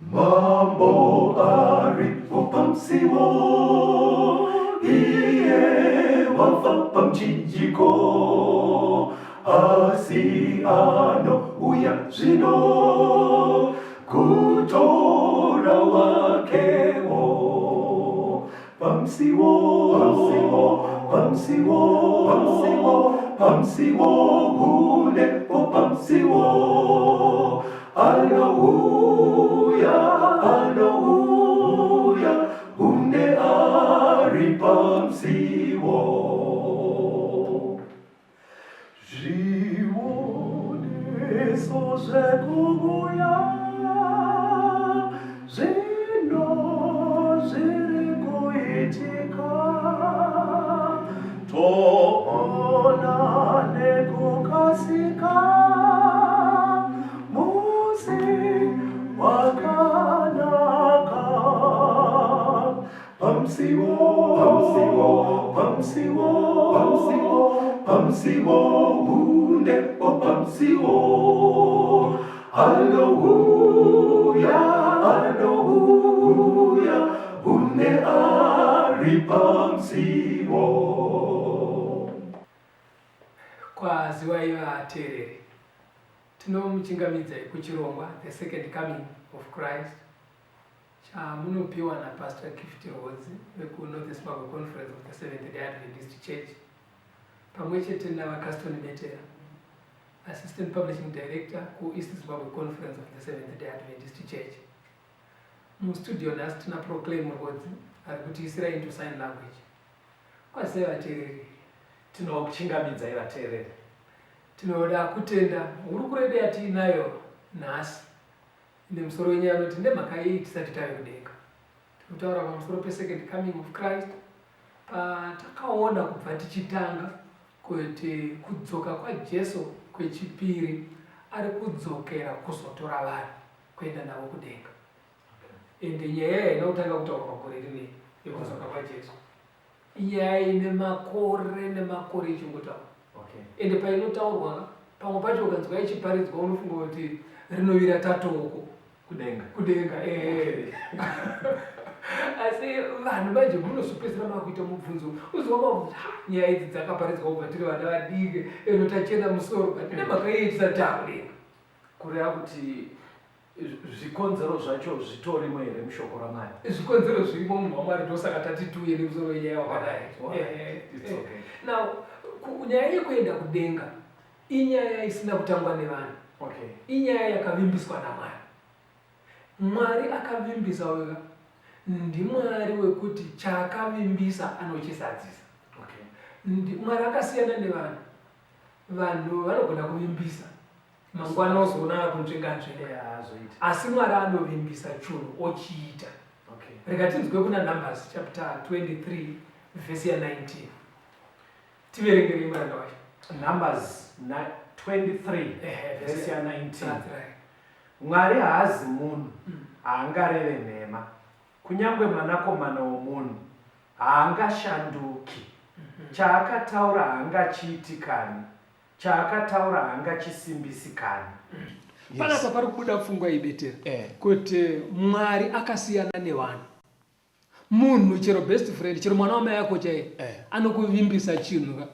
Mambo aripo pamsiwo, iye wafa pamchinjiko, asiano uya zvino, kutora wakewo. Pamsiwo, unepo pamsiwo, Hallelujah, une ari pamsiwo. Živone sože kuguja, žino žirko itika, to ona neko kasika, Pamsiwo, unepo pamsiwo. Hallelujah, une ari pamsiwo. Kwaziwa iva terere. Tinomuchingamidza kuchirongwa The Second Coming of Christ. Chamunopiwa naPastor Gift Rhodes wekuNorth Zimbabwe Conference of the Seventh-day Adventist Church. Pamwechete navaCaston Betera, Assistant Publishing Director kuEast Zimbabwe Conference of the Seventh-day Adventist Church. Mustudio nhasi tina Proclaim Rhodes arikutiisira into sign language. Kwazai vateereri, tinokuchingamidza vateereri. Tinoda kutenda hurukuro yatinayo nhasi ine musoro wenyaya anoti ndemhaka yei tisati tave kudenga. Tinotaura pamusoro peSecond Coming of Christ, patakaona kubva tichitanga kuti kudzoka kwaJesu kwechipiri ari kudzokera kuzotora vanhu kuenda navo kudenga. Ende nyaya yaina kutanga kutaurwa makore rinei yekudzoka kwaJesu, inyaya ine makore nemakore ichingotaurwa. Ende painotaurwa pamwe pacho ukanzwa ichiparidzwa unofunga kuti rinovira tatoko kudenga. Asi vanhu manje munozopedzera makuita mubvunzo uzwa makuti nyaya idzi dzakaparidzwa kubva tiri vana vadiki eno tachena musoro but nemhaka yei tisati takudenga. Kureva kuti zvikonzero zvacho zvitorimo here mushoko raMwari? Zvikonzero zvirimo munhu waMwari, ndosaka tatituye nemusoro wenyaya wakadai. Now nyaya yekuenda kudenga inyaya isina kutangwa nevanhu. Inyaya yakavimbiswa naMwari. Mwari akavimbisa wega, ndiMwari wekuti chaakavimbisa anochisadzisa. Mwari akasiyana nevanhu. Vanhu vanogona kuvimbisa mangwana ozoona kunzvenga-nzvenga, asi Mwari anovimbisa chinhu ochiita. Rega tinzwe kuna Numbers chapter 23 verse ya 19. Tiverengere muranda wacho. Numbers 23 verse ya 19. That's right. Mwari haazi munhu haangareve nhema, kunyange mwanakomana womunhu haangashanduki. Chaakataura haangachiiti kani, chaakataura haangachisimbisi kani. Panapa pari kubuda pfungwa ibetera kuti Mwari akasiyana nevanhu. Munhu chero best friend, chero mwana wamai yako chaiye anokuvimbisa chinhu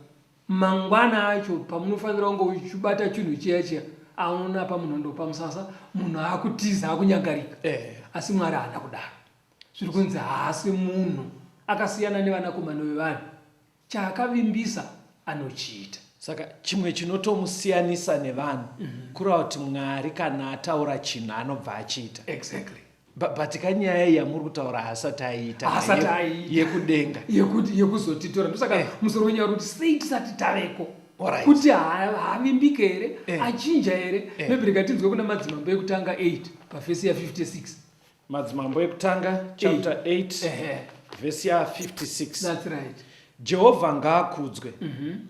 mangwana acho pamunofanira kunge uchibata chinhu chiya aona pamunondo pamusasa munhu akutiza akunyangarika. Asi Mwari haana kudaro. Zviri kunzi haasi munhu, akasiyana nevanakomana vevanhu, chaakavimbisa anochiita. Saka chimwe chinotomusiyanisa nevanhu kureva kuti Mwari kana ataura chinhu anobva achiita. Exactly. But kanyaya yamuri kutaura haasati aiita yekudenga yekuzotitora. Ndosaka musoro wenyaya kuti sei tisati taveko kuti havimbike here, achinja here. Maybe rega tinzwe kuna Madzimambo ekutanga 8 pavhesi ya 56. Madzimambo ekutanga chapter 8 vhesi ya 56. That's right. Jehovha ngaakudzwe,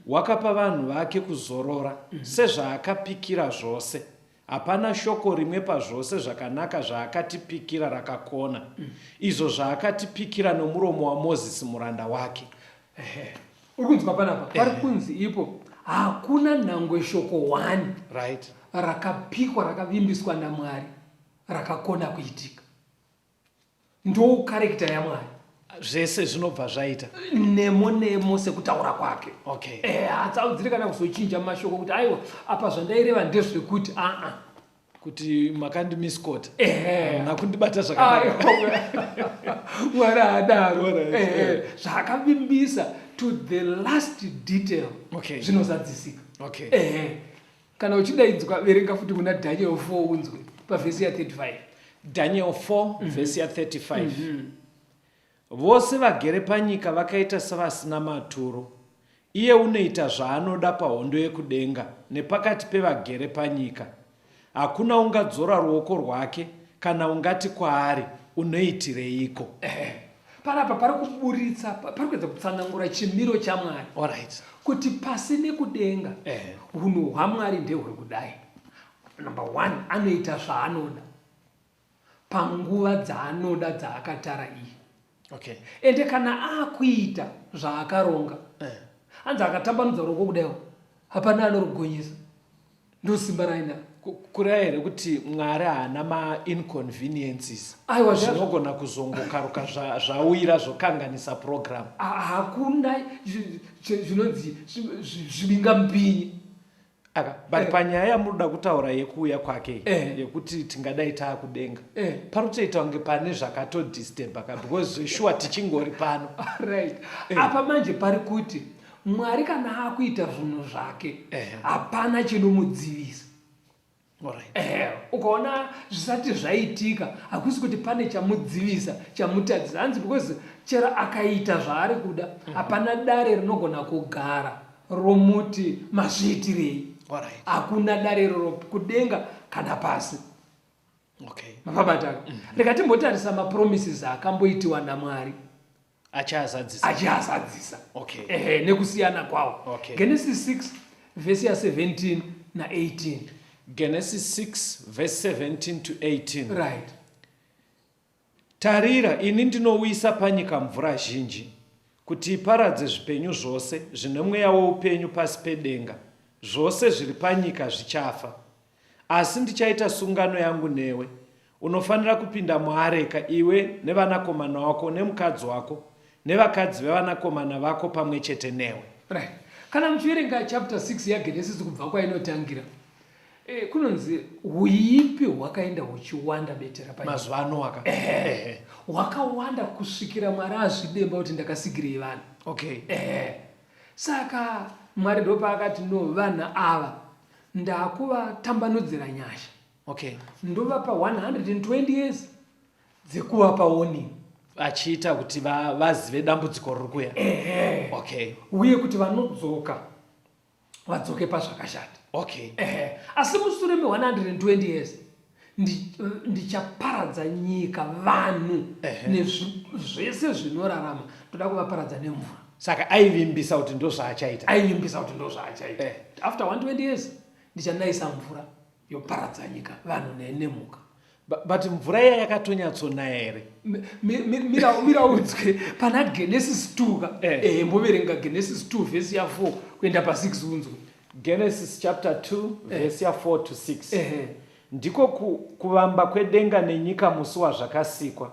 wakapa vanhu vake kuzorora, sezvaakapikira zvose. Hapana shoko rimwe pazvose zvakanaka zvaakatipikira rakakona, izvo zvaakatipikira nomuromo waMozisi muranda wake. Uri kunzwa panapa pari kunzi ipo hakuna nhangwe shoko 1 right, rakapikwa rakavimbiswa naMwari rakakona kuitika. ndokarekta yaMwari. zvese zvinobva zvaita nemo sekutaura kwake. okay hatsaudziri kana kuzochinja mashoko kuti aiwa apa zvandaireva ndezvekuti kuti makandimiskota nakundibata Mwari adaro zvakavimbisa to the last detail zvinozadzisika. Kana uchidaidzwa verenga futi kuna Daniel 4 unzwe pavhesi ya 35. Daniel 4 vhesi ya 35. Vose vagere panyika vakaita savasina maturo. Iye unoita zvaanoda pahondo yekudenga nepakati pevagere panyika. Hakuna ungadzora ruoko rwake kana ungati kwaari unoitireiko. Panapa pari kuburitsa, pari kuedza kutsanangura chimiro chaMwari. Alright. Kuti pasi nekudenga hunhu hwaMwari ndehuri kudai. Number 1, anoita zvaanoda panguva dzaanoda dzaakatara iye. Okay. Ende kana akuita zvaakaronga hanzi akatambanudza ruoko kudaiwo hapana anorugonyesa. Ndosimba raina kureva here kuti Mwari haana ma-inconveniences zvinogona kuzongokaruka zvawira zvokanganisa program. Hakuna zvinonzi zvibingamupinyi. But panyaya yamunoda kutaura yekuuya kwake yekuti tingadai taakudenga parutoita kunge pane zvakatodisturba because sure tichingori pano. Right. Apa manje pari kuti Mwari kana akuita zvinhu zvake hapana chinomudzivisa. Ukaona zvisati zvaitika hakusi kuti pane chamudzivisa chamutadzisa hanzi because chero akaita zvaari kuda hapana dare rinogona kugara romuti mazviitirei. Hakuna dare roro kudenga kana pasi. Mapabataka ndikatimbotarisa mapromises akamboitiwa naMwari achiazadzisa nekusiyana kwawo. Genesis 6 vhesi ya 17 na 18. Genesis 6 verse 17 to 18. Right. Tarira, ini ndinouyisa panyika mvura zhinji kuti iparadze zvipenyu zvose zvine mweya woupenyu pasi pedenga. Zvose zviri panyika zvichafa. Asi ndichaita sungano yangu newe. Unofanira kupinda muareka iwe nevanakomana wako nemukadzi wako nevakadzi vevanakomana vako pamwe chete newe. Right. Kana muchiverenga chapter 6 yaGenesis kubva kwainotangira kunonzi huipi hwakaenda huchiwanda betera panyika mazuva ano hwakawanda kusvikira Mwari azvidemba kuti ndakasigirei vanhu. Saka Mwari ndopaakati no vanhu ava ndakuvatambanudzira nyasha. Ndovapa 120 years dzekuvapa warning. Achiita kuti vazive dambudziko riri kuya. Uye kuti vanodzoka vadzoke pazvakashata. Asi mushure me120 years ndichaparadza nyika vanhu nezvese zvinorarama ndoda kuvaparadza nemvura. Saka aivimbisa kuti ndozvaachaita. After 120 years ndichanayisa mvura yoparadza nyika vanhu nemhuka. But mvura iya yakatonyatsonaya here. Mira unzwe pana Genesis 2 mboverenga Genesis 2 vhesi ya 4 kuenda pa6 unzwe. Genesis chapter 2 verse 4 to 6. Ndiko kuvamba kwedenga nenyika musi wazvakasikwa.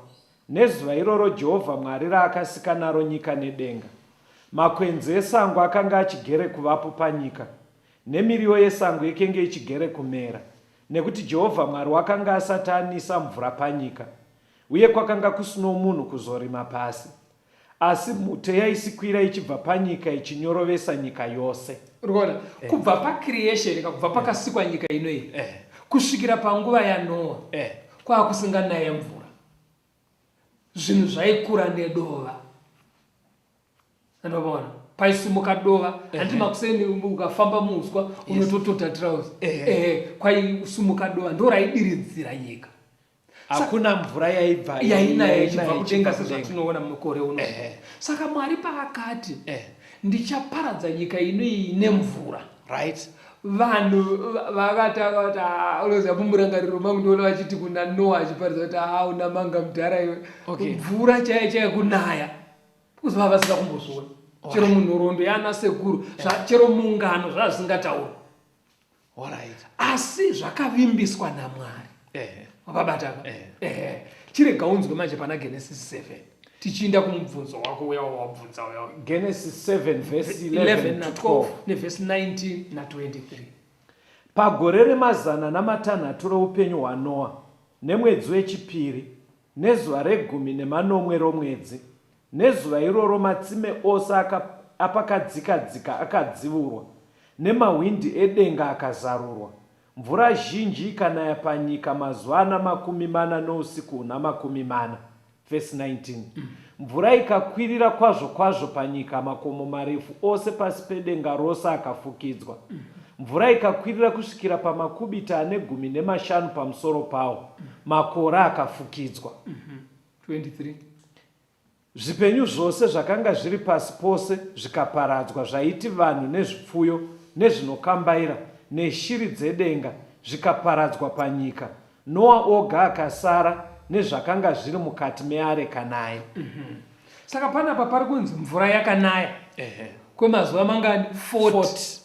Nezuva iroro Jehovha Mwari raakasika naro nyika nedenga. Makwenzi esango akanga achigere kuvapo panyika. Nemiriwo yesango ikenge ichigere kumera. Nekuti Jehovha Mwari wakanga asati anisa mvura panyika. Uye kwakanga kusino munhu kuzorima pasi. Asi mhute yaisikwira ichibva panyika ichinyorovesa nyika yose. Kubva pacreation kubva pakasikwa nyika inoyi kusvikira panguva yaNoa kwakusinganaye mvura. Zvinhu zvaikura nedova. Ndinoona paisimuka dova handi makuseni ukafamba muuswa unototota trouser. Kwaisimuka dova ndo raidiridzira nyika. Hakuna mvura yaibva ichibva kudenga sezvatinoona mukore uno. Saka Mwari paakati ndichaparadza nyika inoyi nemvura. Right. Vanhu vakata unoziva mumurangariro mangu ndoona vachiti kuna Noa achiparidza kuti una manga mudhara iwe. Mvura chaiyo kunaya kuzova vasina kumbozviona. Chero munhorondo yana sekuru chero mungano zvazvisingatauri. Asi zvakavimbiswa naMwari. Wabataka. chirega unzwe manje pana Genesis 7 tichienda kumubvunzo wako uya wabvunza uya. Genesis 7 verse 11 to na 12 neverse 19 na 23. pagore remazana namatanhatu reupenyu hwaNoa nemwedzi wechipiri nezuva re10 romwedzi nezuva iroro matsime ose apakadzika akadziurwa nemahwindi edenga akazarurwa mvura zhinji ikanaya panyika mazuva ana 40 nousiku huna 40. Verse 19 mvura ikakwirira kwazvo kwazvo panyika makomo marefu ose pasi pedenga rose akafukidzwa mvura ikakwirira kusvikira pamakubita 15 pamusoro pawo makora akafukidzwa. 23 zvipenyu zvose zvakanga zviri pasi pose zvikaparadzwa zvaiti vanhu nezvipfuyo nezvinokambaira neshiri dzedenga zvikaparadzwa panyika Noa oga akasara nezvakanga zviri mukati meareka naye. Saka panapa pari kunzi mvura yakanaya kwemazuva mangani 40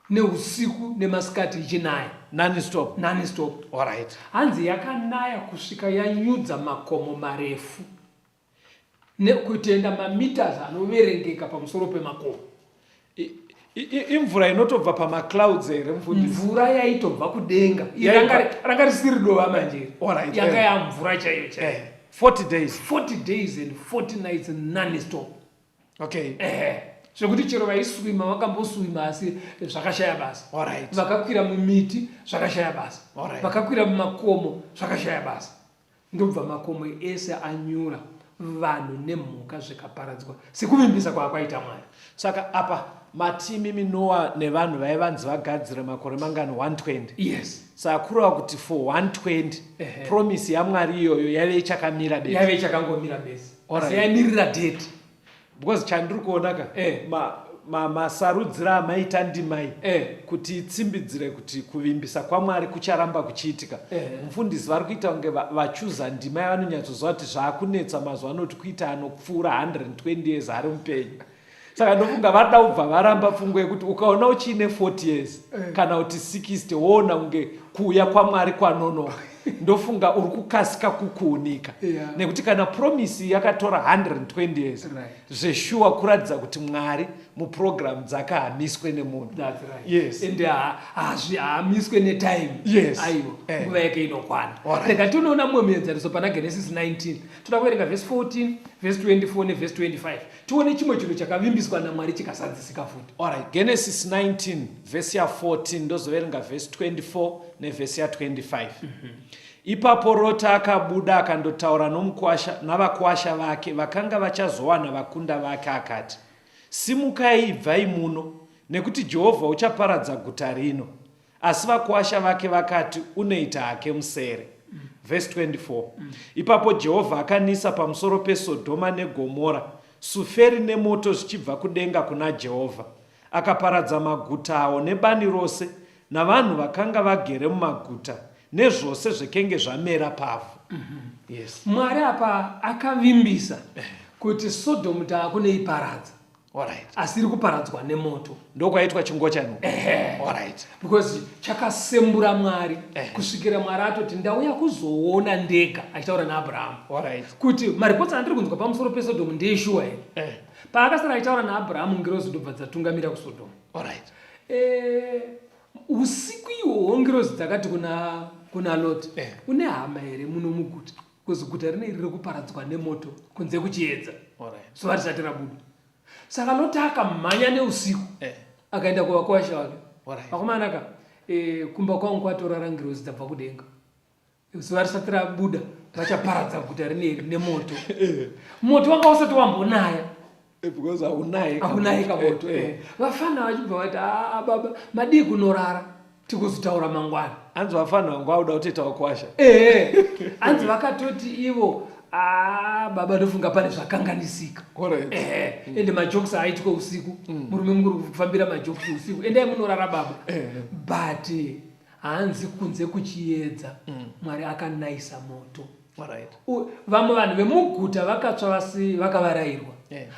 neusiku nemasikati ichinaya Non-stop. non-stop. Alright. Hanzi yakanaya kusvika yanyudza makomo marefu kutenda mameters anoverengeka pamusoro pemakomo. Imvura inotobva pamaclouds here mfundisi. Mvura yaitobva kudenga ranga risiri dova manje. Alright. Yanga yamvura chaiyo chaiyo. 40 days. 40 days and 40 nights non-stop. Okay. Zvekuti chero vaiswima vakamboswima asi zvakashaya basa. Alright. Vakakwira mumiti zvakashaya basa. Alright. Vakakwira mumakomo zvakashaya basa. Ndobva makomo ese anyura vanhu nemhuka zvikaparadzwa sekuvimbisa kwaakaita Mwari. Saka apa matimi minoa nevanhu vaivanzi vagadzira makore mangani 120. Yes. Saka kureva kuti for 120 promise yaMwari iyoyo yaive ichakamira besi. Yaive ichakangomira besi. Alright. Yamirira date. Because chandiri kuona ka masarudzira amaita ndimai kuti itsimbidzire kuti kuvimbisa kwaMwari kucharamba kuchiitika. Mufundisi vari kuita kunge vachuza ndimai vanonyatsoziva kuti zvaakunetsa mazuva anoti kuita anopfuura 120 years ari mupenyu. Saka ndofunga vada kubva varamba fungo yekuti ukaona uchiine 40 years kana kuti 60 woona kunge kuuya kwaMwari kwanonoka. Ndofunga uri kukasika kukuunika. Nekuti kana promise yakatora 120 years zveshuwa kuratidza kuti Mwari muprogram dzakahamiswe nemunhu. That's right. Yes. And haamiswe netime. Yes. Aivo. Nguva yake inokwana. Rega tinoona mumwe muenzaniso pana Genesis 19. Toda kuverenga verse 14, verse 24 neverse 25. Tione chimwe chinhu chakavimbiswa naMwari chikasadzisika futi. Alright, Genesis 19 verse 14 ndozoverenga verse 24 neverse 25. Ipapo Rota akabuda akandotaura navakwasha vake vakanga vachazowana vakunda vake akati, simukai ibvai muno nekuti Jehovha uchaparadza guta rino. Asi vakwasha vake vakati, unoita hake musere. Verse 24. Ipapo Jehovha akanisa pamusoro peSodhoma neGomora suferi nemoto zvichibva kudenga kuna Jehovha. Akaparadza maguta awo nebani rose navanhu vakanga vagere mumaguta nezvose zvekenge zvamera pavhu. Yes. Mwari apa akavimbisa kuti Sodhomu taakunoiparadza. Alright. Asi iri kuparadzwa nemoto. Ndokwaitwa chingo chanu. Alright. Because chakasembura Mwari kusvikira Mwari atoti ndauya kuzoona ndega achitaura naAbhurahama. Alright. Kuti maripotsi andiri kunzwa pamusoro peSodhomu ndeyeshuwa here. Paakasara achitaura naAbhurahama ngirozi ndobva dzatungamira kuSodhomu. Alright. Usiku ihwohwo ngirozi dzakati kuna Loti, une hama here muno muguta, kuzi guta rine riri kuparadzwa nemoto kunze kuchiedza. Zuva risati rabuda. Saka Loti akamhanya neusiku akaenda kuvakwasha vake. Vakomanaka kumba kwangu kwatorara ngirozi dzabva kudenga. Zuva risati rabuda vachaparadza guta rine nemoto. Moto wanga usati wambonaya. Because haunaye kamoto. Vafana vachibva vati baba madii kunorara tikuzotaura mangwana. Hanzi vafana vangu vauda kutoita wakwasha. Hanzi vakatoti ivo baba ndofunga pane zvakanganisika. Ende majokes aitwa usiku. Murume muri kufambira majokes usiku. Endai munorara baba. But hanzi kunze kuchiedza Mwari akanayisa moto. Vamwe vanhu vemuguta vakatsva vakavarairwa.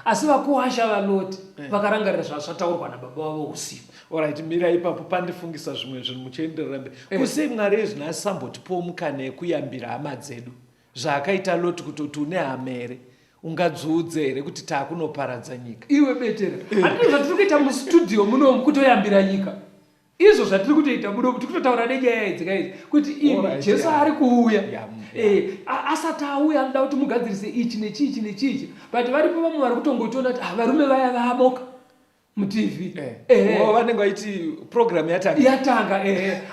Asi vakuwasha vaLoti vakarangarira zvataurwa nababa wavo usiku. Alright, mira ipapo pandifungisa zvimwe zvinhu muchienderera mberi. Kusei Mwari ezvinhu asambotipo mukana yekuyambira hama dzedu zvaakaita Loti kutoti une hamere ungadzoudze here kuti taakunoparadza nyika. Iwe betera hatino zvatiri kuita mustudio munomu kutoyambira nyika, izvo zvatiri kutoita munomu tikutotaura nenyaya idzi kaidzi kuti ivi Jesu ari kuuya. Asati auya anoda kuti mugadzirise ichi nechichi nechichi, but varipo vamwe vari kutongotiona kuti varume vaya vamoka mutv vanenge vaiti program yatanga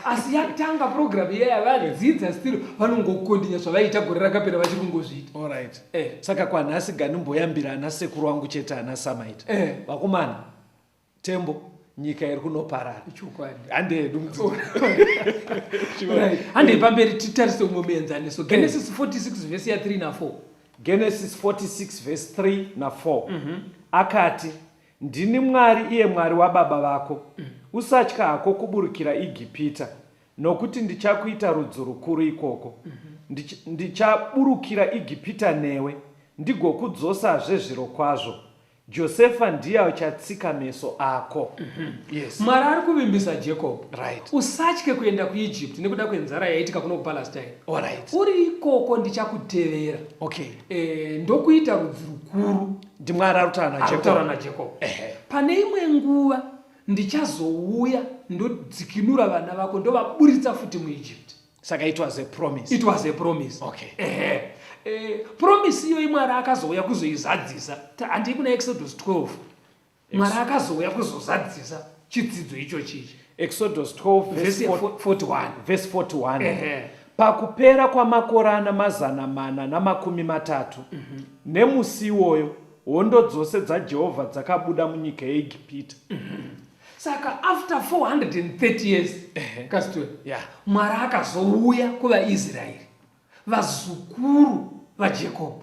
asi yatanga program iyaya vadzidza still vanongokondinya zvavaita gore rakapera vachiri kungozviita. Alright. Saka kwanhasi ganimboyambira ana sekuru wangu chete ana Samaita. Vakomana Tembo nyika iri kunoparara. Handedu hande pamberi titarise umwe muenzaniso Genesis 46 verse ya 3 na 4. Genesis 46 verse 3 na 4. Akati, ndini Mwari iye Mwari wababa vako. Usatya hako kuburukira Igipita, nokuti ndichakuita rudzi rukuru ikoko. Ndichaburukira Igipita newe, ndigokudzosazve zviro kwazvo. Josefa ndiye achatsika meso ako. Yes. Mwari ari kuvimbisa Jacob. Right. Usatye kuenda kuEgypt nekuda kwenzara yaitika kuno kuPalestine. Alright. Uri ikoko ndichakutevera. Okay. Ndokuita rudzi rukuru. Ndimwari arutaura naJacob. Pane imwe nguva ndichazouya ndodzikinura vana vako ndovaburitsa futi muEgypt. Saka it was a promise. It was a promise. Okay. Promise iyo Mwari akazouya kuzoizadzisa. Handi kuna Exodus 12. Mwari akazouya kuzozadzisa chidzidzo icho chichi. Exodus 12 verse 41. Verse 41. Pakupera kwamakore ana 430 nemusi iwoyo hondo dzose dzaJehovha dzakabuda munyika yeIgipita. Saka after 430 years kasitwe Mwari akazouya kuvaIsraeri vazukuru vaJacob,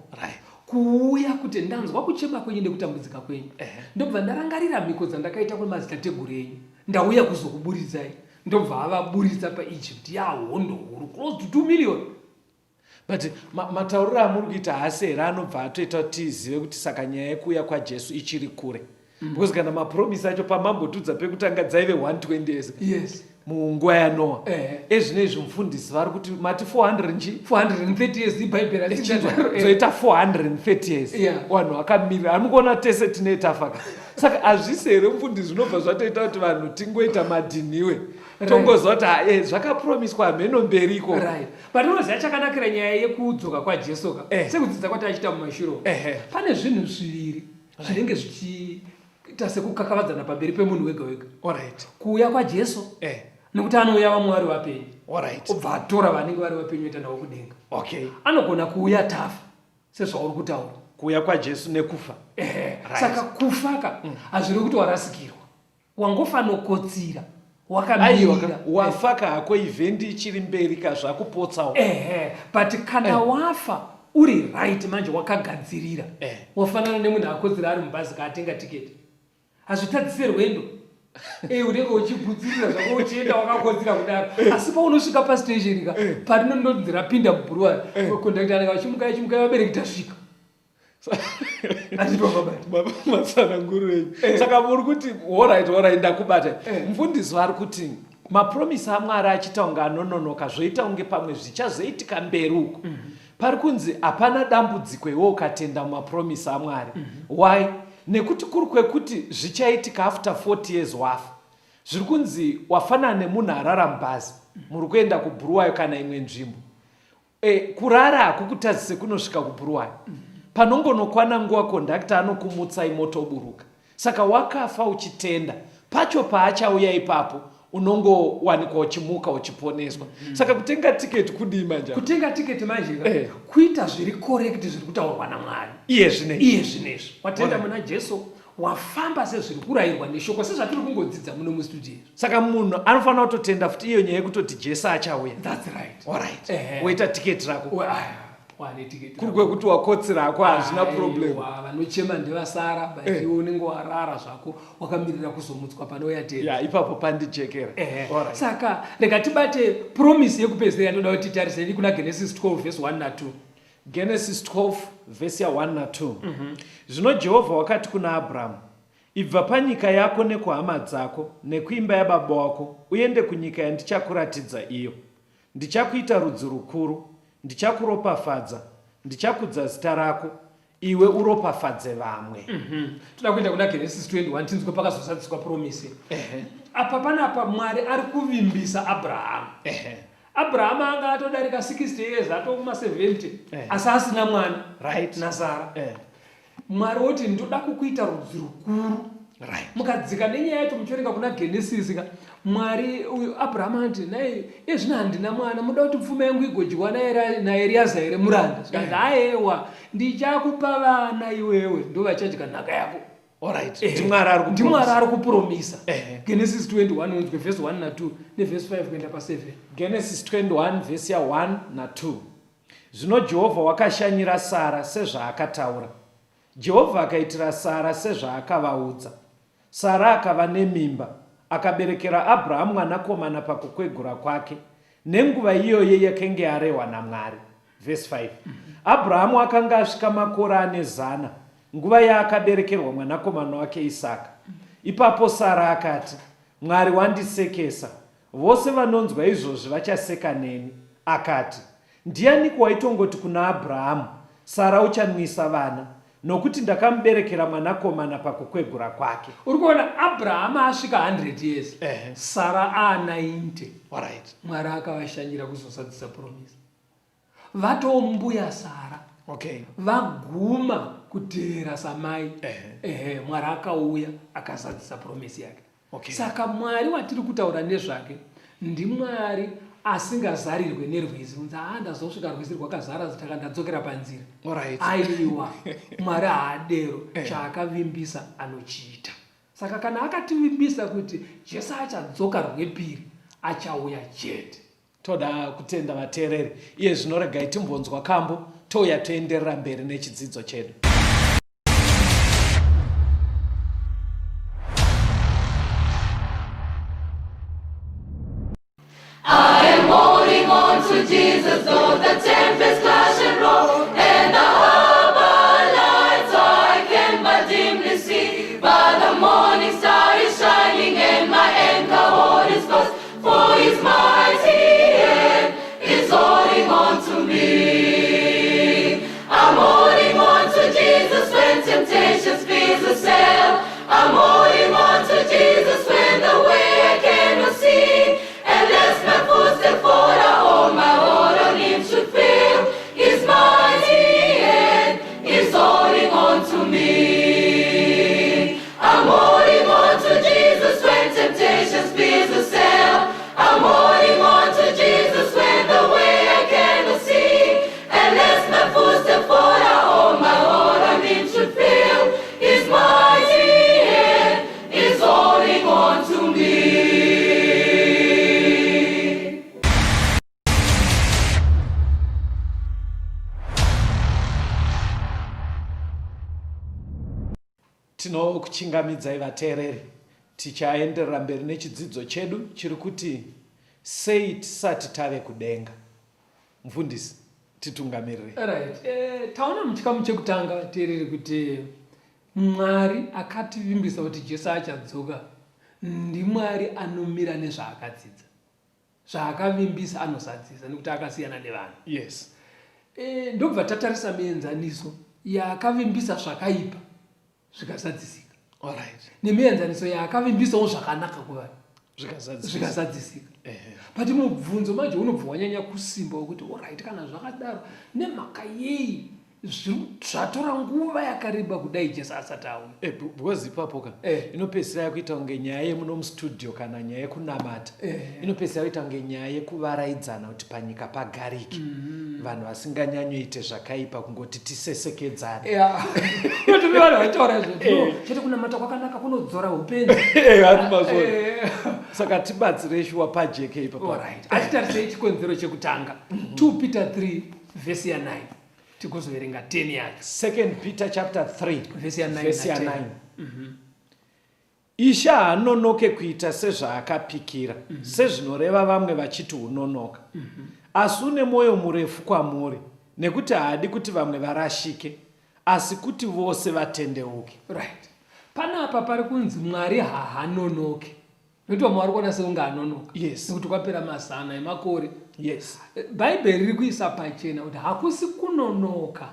kuuya kuti ndanzwa kuchema kwenyu nekutambudzika kwenyu, ndobva ndarangarira mhiko dzandakaita kumadzitateguru enyu, ndauya kuzokuburitsai. Ndobva avaburitsa paEgypt yahondo huru close to 2 million. But matauriro amuri kuita haasi here anobva atoita kuti tizive kuti saka nyaya yekuuya kwaJesu ichiri kure. Because kana mapromisi acho pamambotudza pekutanga dzaive 120 years. Yes. Munguva yaNoa. Ezvinezvi mufundisi vari kuti mati 430 years iBhaibheri zoita 430 years. Vanhu vakamirira anokuona tese tine tafaka. Saka hazvisi here mufundisi zvinobva zvatoita kuti vanhu tingoita madhiniwe. Tongozva kuti zvakapromiswa hameno mberi iko. But unoziva chakanakira nyaya yekudzoka kwaJesu sekudzidza kwati achita mumashure. Pane zvinhu zviviri zvinenge zvichiita sekukakavadzana pamberi pemunhu wega wega. Kuuya kwaJesu nekuti anouya vaMwari vapenyu. Obva atora vanenge vari vapenyu oita navo kudenga. Anogona kuuya tafa sezvauri kutaura. Kuuya kwaJesu nekufa. Saka kufaka hazviri kuti warasikirwa, wangofanokotsira wakamirira wafaka hako ivhendi ichiri mberi kazvakupotsawo. But kana wafa uri right manje wakagadzirira, wafanana nemunhu akodzera ari mubhazi kaatenga tiketi, hazvitadzise rwendo. Unenge uchigudzirira zvako uchienda wakakodzera kudaro, asi paunosvika pastation ka parinondonzi rapinda mubhuruwari, kondakta anenge achimuka vabereki tasvika. Matsananguro enyu. Saka muri kuti alright ndakubata. Mufundisi vari kuti mapromisi aMwari achiita unge anononoka zvoita unge pamwe zvichazoitika mberi uko. Pari kunzi hapana dambudziko iwe ukatenda mumapromisi aMwari. Why? Nekuti kuri kwekuti zvichaitika after 40 years wafa. Zviri kunzi wafanana nemunhu arara mubhazi muri kuenda kuBhuluwayo kana imwe nzvimbo. Kurara hakukutadzise kunosvika kuBhuluwayo. Panongonokwana nguva kondakta anokumutsai motoburuka. Saka wakafa uchitenda, pacho paachauya ipapo unongowanikwa uchimuka uchiponeswa. Saka kutenga tiketi kudii manje? Kutenga tiketi manje kuita zviri correct zviri kutaurwa naMwari. Iye zvinezvi. Watenda muna Jesu, wafamba sezviri kurayirwa neshoko sezvatiri kungodzidza muno mustudio. Saka munhu anofanira kutotenda futi iyo nyaya yekutoti Jesu achauya. That's right. Alright. Woita tiketi rako. Wane tiketi. Kuri kwekuti wakotsera hako hazvina problem. Vanochema ndevasara, but iwe unenge warara zvako wakamirira kuzomutswa panouya tenda. Ipapo pandijekera. Saka rega tibate promise yekupedzisira ndoda kuti titarise kuna Genesis 12 verse 1 na 2. Genesis 12 verse 1 na 2. Zvino Jehovha wakati kuna Abrahamu, ibva panyika yako nekuhama dzako nekuimba yababa wako uende kunyika yandichakuratidza iyo. Ndichakuita rudzi rukuru, ndichakuropafadza ndichakudza zita rako, iwe uropafadze vamwe. Toda kuenda kuna Genesis 21 tinzwe pakazosadziswa promise. Apa panapa Mwari ari kuvimbisa Abraham. Abraham anga atodarika 60 years atokuma 70 asi asina mwana, Right. naSara. Mwari woti ndoda kukuita rudzi rukuru. Right. Mukadzika nenyaya yacho muchoringa kuna Genesis ka Mwari uyu Abraham ati naye zvino handina mwana, muda kuti pfuma yangu igodyiwa naEriaza here muranda. Zvikanzi aiwa ndichakupa vana iwewe ndo vachadya nhaka yako. Alright. Ndimwari ari kupromisa. Genesis 21 unzwe verse 1 na 2 neverse 5 kuenda pa7. Genesis 21 verse ya 1 na 2. Zvino Jehovha wakashanyira Sara sezvaakataura. Jehovha akaitira Sara sezvaakavaudza. Sara akava nemimba, akaberekera Abrahamu mwanakomana pakukwegura kwake, nenguva iyoyo yakenge arehwa naMwari. Verse 5. Abrahamu akanga asvika makore ane 100, nguva yaakaberekerwa mwanakomana wake Isaka. Ipapo Sara akati, Mwari wandisekesa, vose vanonzwa izvozvi vachaseka neni. Akati, ndianiko waitongoti kuna Abrahamu, Sara uchanwisa vana, nokuti ndakamuberekera mwanakomana pakukwegura kwake. Uri kuona Abraham asvika 100 years, Sara a90. Alright. Mwari akavashanyira kuzosadzisa promise. Vatombuya Sara. Okay. Vaguma kuteera samai. Mwari akauya akazadzisa promise yake. Okay. Saka Mwari watiri kutaura nezvake ndiMwari asingazarirwe nerwizi. Unza ndazosvika rwizi rwakazara zitaka ndadzokera panzira. Alright. Aiwa Mwari haadero chaakavimbisa anochiita. Saka kana akativimbisa kuti Jesu achadzoka rwepiri achauya chete. Toda kutenda vateereri. Iye zvinoregai timbonzwa kambo touya toenderera mberi nechidzidzo chedu. I am holding on to Jesus, though the tempest clash and roll, and the harbor lights I can but dimly see. But the morning star is shining, and my anchor hold is fast, for His mighty hand is holding on to me. I'm holding on to Jesus when temptations fears assail. I'm holding on to Jesus when the way I cannot see. And lest my footstep fall, I hold my hold on Him should fail. His mighty hand is holding on to me. I'm holding on to Jesus when temptations fears assail. I'm holding on to Jesus when the way I cannot see. And lest my footstep fall, I hold my hold on Him should fail. His mighty hand is holding on to me. Tinokuchingamidzai vateereri, tichaenderera mberi nechidzidzo chedu chiri kuti sei tisati tave kudenga. Mfundisi, titungamirire. Right. Taona muchikamu chekutanga vateereri kuti Mwari akativimbisa kuti Jesu achadzoka ndiMwari anomira nezvaakadzidza. Zvaakavimbisa anosadzisa nekuti akasiyana nevanhu. Yes. Ndobva tatarisa mienzaniso yaakavimbisa zvakaipa zvikasadzisika. Alright. Nemienzaniso yaakavimbisawo zvakanaka kuvanhu Zvikasadzisika. zvikasadzisika. But mubvunzo manje unobva wanyanya kusimba wekuti alright kana zvakadaro nemhaka yei zvatora nguva yakareba kudai Jesu asati auya. Because ipapo ka inopedzisira yakuita kunge nyaya yemuno mustudio kana nyaya yekunamata. Inopedzisira yakuita kunge nyaya yekuvaraidzana kuti panyika pagariki. Vanhu vasinganyanyoite zvakaipa kungoti tisesekedzane. Kuti vanhu vataura izvo. Chete kunamata kwakanaka kunodzora upenzi. Saka tibatsire shuwa pajeke ipapo. Alright. Atitarisei chikonzero chekutanga. 2 Peter 3 verse ya 9. Tikuzoverenga 10 yake. 2 Peter chapter 3 verse ya 9. verse ya 9. Ishe haanonoke kuita sezvaakapikira, sezvinoreva vamwe vachiti unonoka. Asi une mwoyo murefu kwamuri, nekuti haadi kuti vamwe varashike, asi kuti vose vatendeuke. Right. Panapa pari kunzi Mwari haanonoke. nokuti vamwe vari kuona seunge anonoka Yes. nekuti kwapera mazana emakore. Yes. Bhaibheri riri kuisa pachena kuti hakusi kunonoka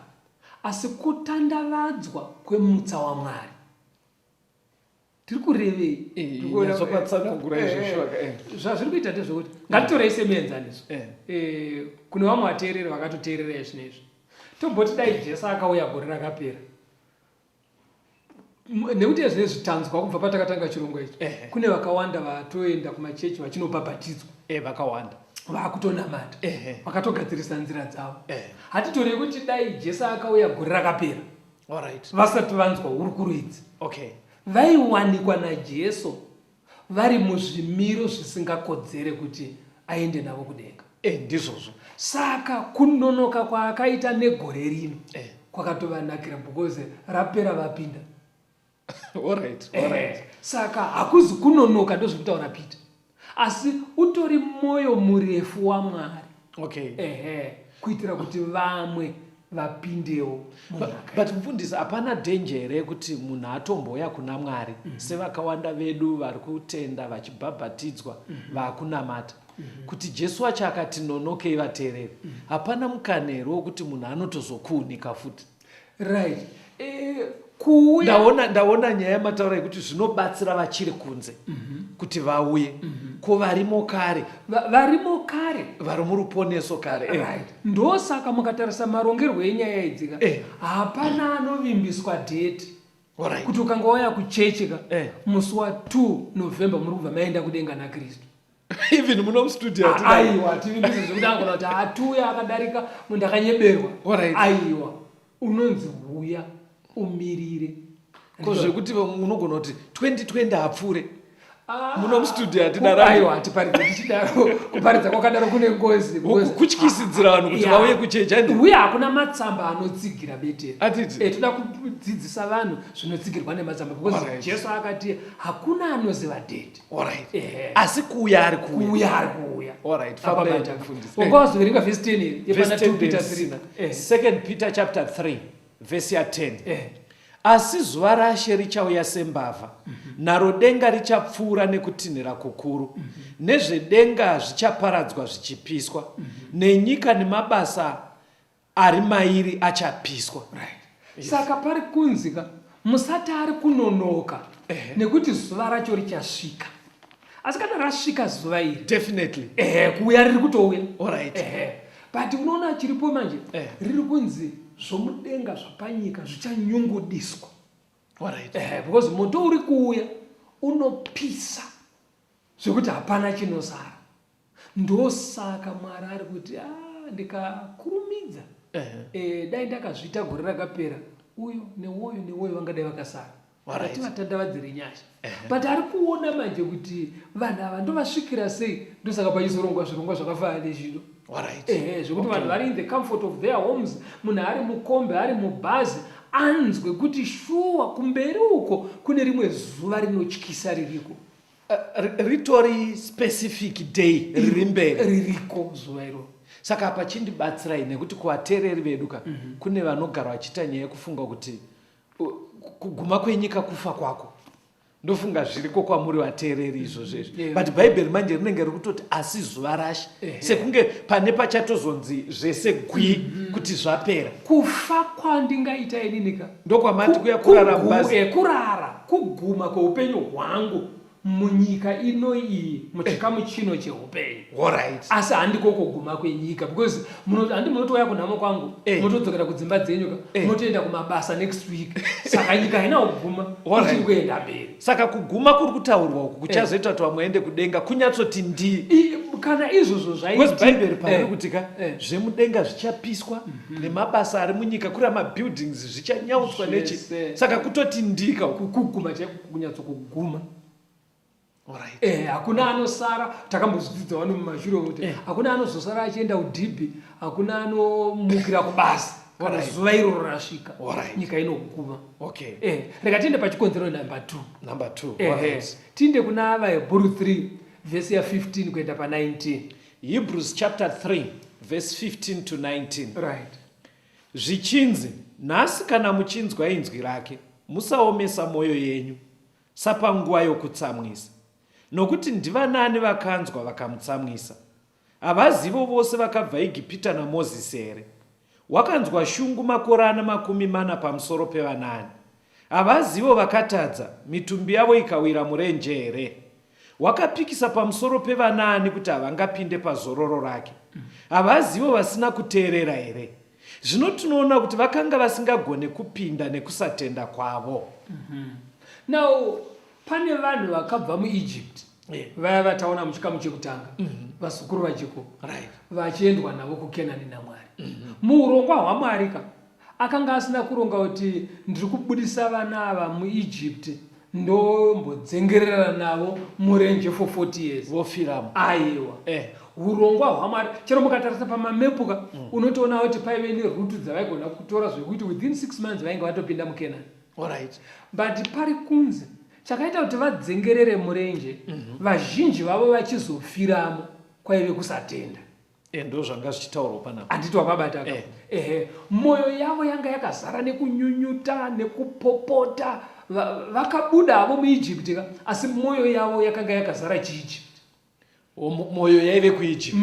asi kutandavadzwa kwemutsa waMwari. Tiri kurevei? Zvazviri kuita ndezvokuti ngatitorei semuenzaniso. Kune vamwe vateereri vakatoteerera izvinezvi. Tomboti dai Jesu akauya gore rakapera. Nekuti zvinezvi tanzwa kubva patakatanga chirongwa ichi. Kune vakawanda vatoenda kumachechi vachinobhabhatidzwa. Vakawanda. Vakutonamata. Vakatogadzirisa nzira dzavo. Hatitorei kuti dai Jesu akauya gore rakapera. Alright. Vasati vanzwa hurukuru idzi. Okay. Vaiwanikwa naJesu vari muzvimiro zvisingakodzere kuti aende navo kudenga. Ndizvozvo. Saka kunonoka kwaakaita negore rino kwakatovanakira because rapera vapinda. Alright. Saka hakuzi kunonoka ndozvekutaura Peter, asi utori moyo murefu waMwari. Okay. Kuitira kuti vamwe vapindewo. But mfundisi, hapana danger here kuti munhu atomboya kuna Mwari sevakawanda vedu vari kutenda vachibhabhatidzwa vakunamata kuti Jesu wacho akati nonokei vateereri, hapana mukanero wokuti munhu anotozokuunika futi. Right. Ndaona nyaya yamataura yekuti zvinobatsira vachiri kunze kuti vauye ko varimo kare, vari muruponeso kare. Right. Ndosaka mukatarisa marongerwo enyaya idzika hapana anovimbiswa date. Alright. Kuti ukanga wauya kuchechika musi wa2 November muri kubva maenda kudenga naKristu. Even muno mustudio aiwa tivimbise zvekuti angona kuti hatuya akadarika munhu akanyeberwa. Aiwa unonzi uya umirire. Kozvekuti munogona kuti 2020 hapfuure. Muno mustudio aiwa hatiparidze tichidaro kuparidza kwakadaro kune ngozi. Kutyisidzira vanhu kuti vauye kuchecha. Uye hakuna matsamba anotsigira beteri. Atiti. Toda kudzidzisa vanhu zvinotsigirwa nematsamba because Jesu akati hakuna anoziva date. Alright. Asi kuuya ari kuuya. Alright. Ungazoverenga verse 10 yepana 2 Peter 3. 2 Peter chapter 3 verse 10. Asi zuva raShe richauya sembavha, naro denga richapfuura nekutinhira kukuru, nezvedenga zvichaparadzwa zvichipiswa, nenyika nemabasa ari mairi achapiswa. Saka pari kunzika musati ari kunonoka nekuti zuva racho richasvika. Asi kana rasvika zuva iri definitely kuuya riri kutouya. Alright. But unoona chiripo manje riri kunzi zvomudenga zvapanyika zvichanyungudiswa. Alright. Because moto uri kuuya unopisa zvekuti hapana chinosara. Ndosaka Mwari ari kuti ndikakurumidza dai ndakazviita gore rakapera uyu neuyu vangadai vakasara. Vatandavadzire nyasha. But ari kuona manje kuti vanhu ava ndovasvikira sei, ndosaka pachizorongwa zvirongwa zvakafanana nezvino. Zvekuti vanhu vari in the comfort of their homes, munhu ari mukombe ari mubhazi anzwe kuti shuwa kumberi uko kune rimwe zuva rinotyisa ririko. Ritori specific day riri mberi ririko zuva iro. Saka apa chindibatsirai nekuti kuvateereri vedu kune vanogara vachiita nyaya yekufunga kuti kuguma kwenyika kufa kwako. Ndofunga zviriko kwamuri vateereri izvozvezvo. But Bhaibheri manje rinenge riri kutoti asi zuva raShe sekunge pane pachatozonzi zvese gwi kuti zvapera. Kufa kwandingaita ininika ndokwamati kuya kurara mubhazi. Kurara kuguma kweupenyu hwangu munyika ino iyi muchikamu chino cheupenyu. Alright. Asi handiko kuguma kwenyika because handi munotouya kunhamo kwangu munotodzokera kudzimba dzenyu munotoenda kumabasa next week. Saka nyika haina kuguma kuchiri kuenda mberi. Saka kuguma kuri kutaurwa uku kuchazoita kuti vamwe vaende kudenga kunyatsoti ndii. Kana izvozvo zvaiti Bhaibheri pariri kutika zvemudenga zvichapiswa nemabasa ari munyika kuri mabuildings zvichanyautswa nechi. Saka kutoti ndika kuguma kunyatsokuguma. Alright. Hakuna anosara, takambozvidzidza vanhu mumashure kuti hakuna anozosara achienda udhibhi, hakuna anomukira kubasa. Kana zuva iroro rasvika nyika inoguma. Reka tiende pachikonzero number 2. Tiende kuna vaHebheru 3 verse ya 15 kuenda pa19. Hebrews chapter 3 verse 15 to 19. Right. Zvichinzi nhasi kana muchinzwa inzwi rake musaomesa mwoyo yenyu sapanguva yokutsamwisa, nokuti ndivanani vakanzwa vakamutsamwisa. Havazivo vose vakabva Igipita naMozisi here? Wakanzwa shungu makore ana 40 pamusoro pevanani. Havazivo vakatadza, mitumbi yavo ikawira murenje here? Wakapikisa pamusoro pevanani kuti havangapinde pazororo rake. Havazivo vasina kuteerera here? Zvino tinoona kuti vakanga vasingagone kupinda nekusatenda kwavo. Now, pane vanhu vakabva muEgypt vaya vataona muchikamu chekutanga vasukuru vachiko vachiendwa navo kuKenani naMwari. Muurongwa hwaMwari akanga asina kuronga kuti ndiri kubudisa vana ava muEgypt ndombodzengerera navo murenje for 40 years vofiramo. Aiwa. Urongwa hwaMwari chero mukatarisa pamamepuka unotoona kuti paive nerutu dzavaigona kutora zvekuti within 6 months vainge vatopinda muKenani. Alright. But pari kunze chakaita kuti vadzengerere murenje vazhinji vavo vachizofiramo kwaive kusatenda. Ndo zvanga zvichitaurwa panapa. Anditi wakabata moyo yavo yanga yakazara nekunyunyuta nekupopota. Vakabuda avo muEgypt asi moyo yavo yakanga yakazara chiEgypt. Moyo yaive kuEgypt.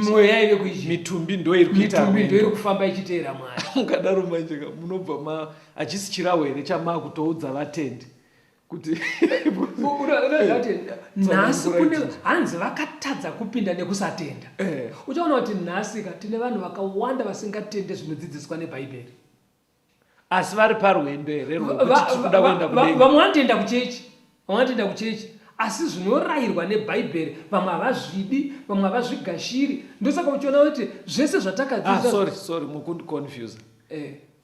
Mitumbi ndo iri kufamba ichiteera Mwari. Mukadaro manje munobva achisi chirawo here chamakutoudza vatendi kuti nhasi kune hanzi vakatadza kupinda nekusatenda. Uchaona kuti nhasi tine vanhu vakawanda vasingatende zvinodzidziswa neBhaibheri. Asi vari parwendo here rwekuti tikuda kuenda kudenga. Vamwe vanotoenda kuchechi asi zvinorayirwa neBhaibheri vamwe havazvidi, vamwe havazvigashiri. Ndosaka uchiona kuti zvese zvatakadzidziswa. Sorry mukundiconfuse.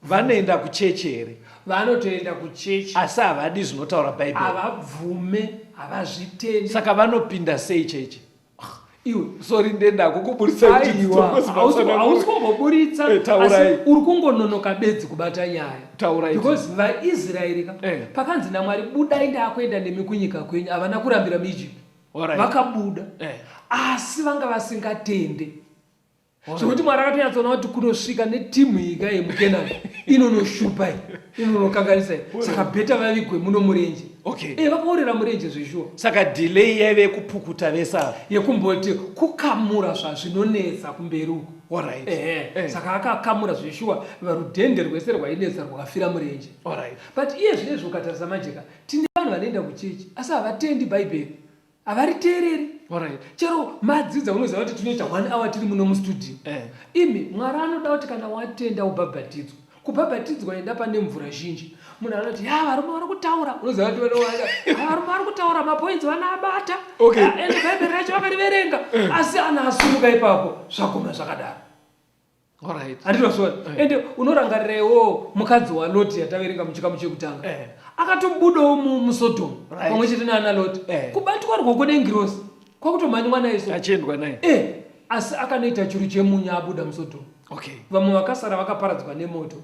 Vanoenda kuchechi here? Vanotoenda kuchechi asi havadi zvinotaura Bhaibheri. Havabvume, havazvitendi. Saka vanopinda sei chechi? Iwe sorry ndenda kukuburitsa hausi kumboburitsa asi uri kungononoka bedzi kubata nyaya. Taurai. Because vaIsraeri pakanzi naMwari budai ndakuenda nemi kunyika kwenyu havana kurambira muEgypt. Vakabuda asi vanga vasingatende. Zvekuti Mwari akatonyatsoona kuti kunosvika netimu ika yemuKenani inonoshupa inonokanganisa. Saka bheta vavigwe muno murenje. Vakaorera murenje zveshuwa. Saka delay yaive kupukuta vesa yekumboti kukamura zvazvinonetsa kumberi uko. Saka akakamura zveshuwa rudhende rwese rwainetsa rwakafira murenje. But iye zvinezvi ukatarisa majeka tine vanhu vanoenda kuchechi asi havatendi Bhaibheri, havariteereri. Chero madzidza unoziva kuti tinoita 1 hour tiri muno mustudio. Imi Mwari anoda kuti kana watenda ubhabhatidzwa. Kubhabhatidzwa enda pane mvura zhinji. Munhu anoti varume vari kutaura unoziva kuti varume vari kutaura mapoints vanaabata ende Bhaibheri racho vakariverenga asi anaasumuka ipapo zvaguma zvakadaro. Handitosona. Ende unorangarirewo mukadzi waLoti yataverenga muchikamu chekutanga. Akatobudawo muSodhomu pamwe chete naana Loti. Kubatwa rwoko nengirosi kwakutomhanywa naye achiendwa naye. Asi akanoita chiru chemunya abuda muSodhomu. Vamwe vakasara vakaparadzwa nemoto.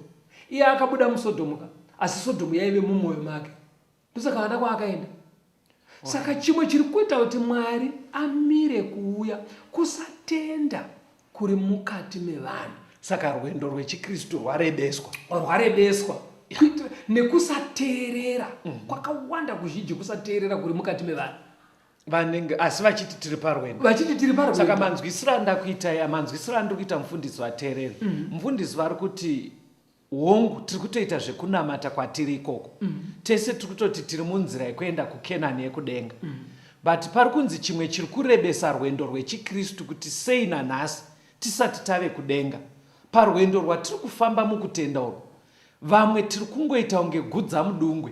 Iye akabuda muSodhomu asi Sodhomu yaive mumwoyo make. Ndosaka vana kwaakaenda. Saka chimwe chiri kuita kuti Mwari amire kuuya kusatenda kuri mukati mevanhu. Saka rwendo rwechiKristu rwarebeswa nekusateerera kwakawanda kuzhinji, kusateerera kuri mukati mevanhu vanenge asi vachiti tiri parwendo. Saka manzwisiro andiri kuita mufundisi wateereri. Mufundisi vari kuti hongu tiri kutoita zvekunamata kwatiri ikoko. Tese tiri kutoti tiri munzira yekuenda kuKenani yekudenga. But pari kunzi chimwe chiri kurebesa rwendo rwechiKristu kuti sei nanhasi tisati tave kudenga. Parwendo rwatiri kufamba mukutenda urwu vamwe tiri kungoita kunge gudza mudungwe.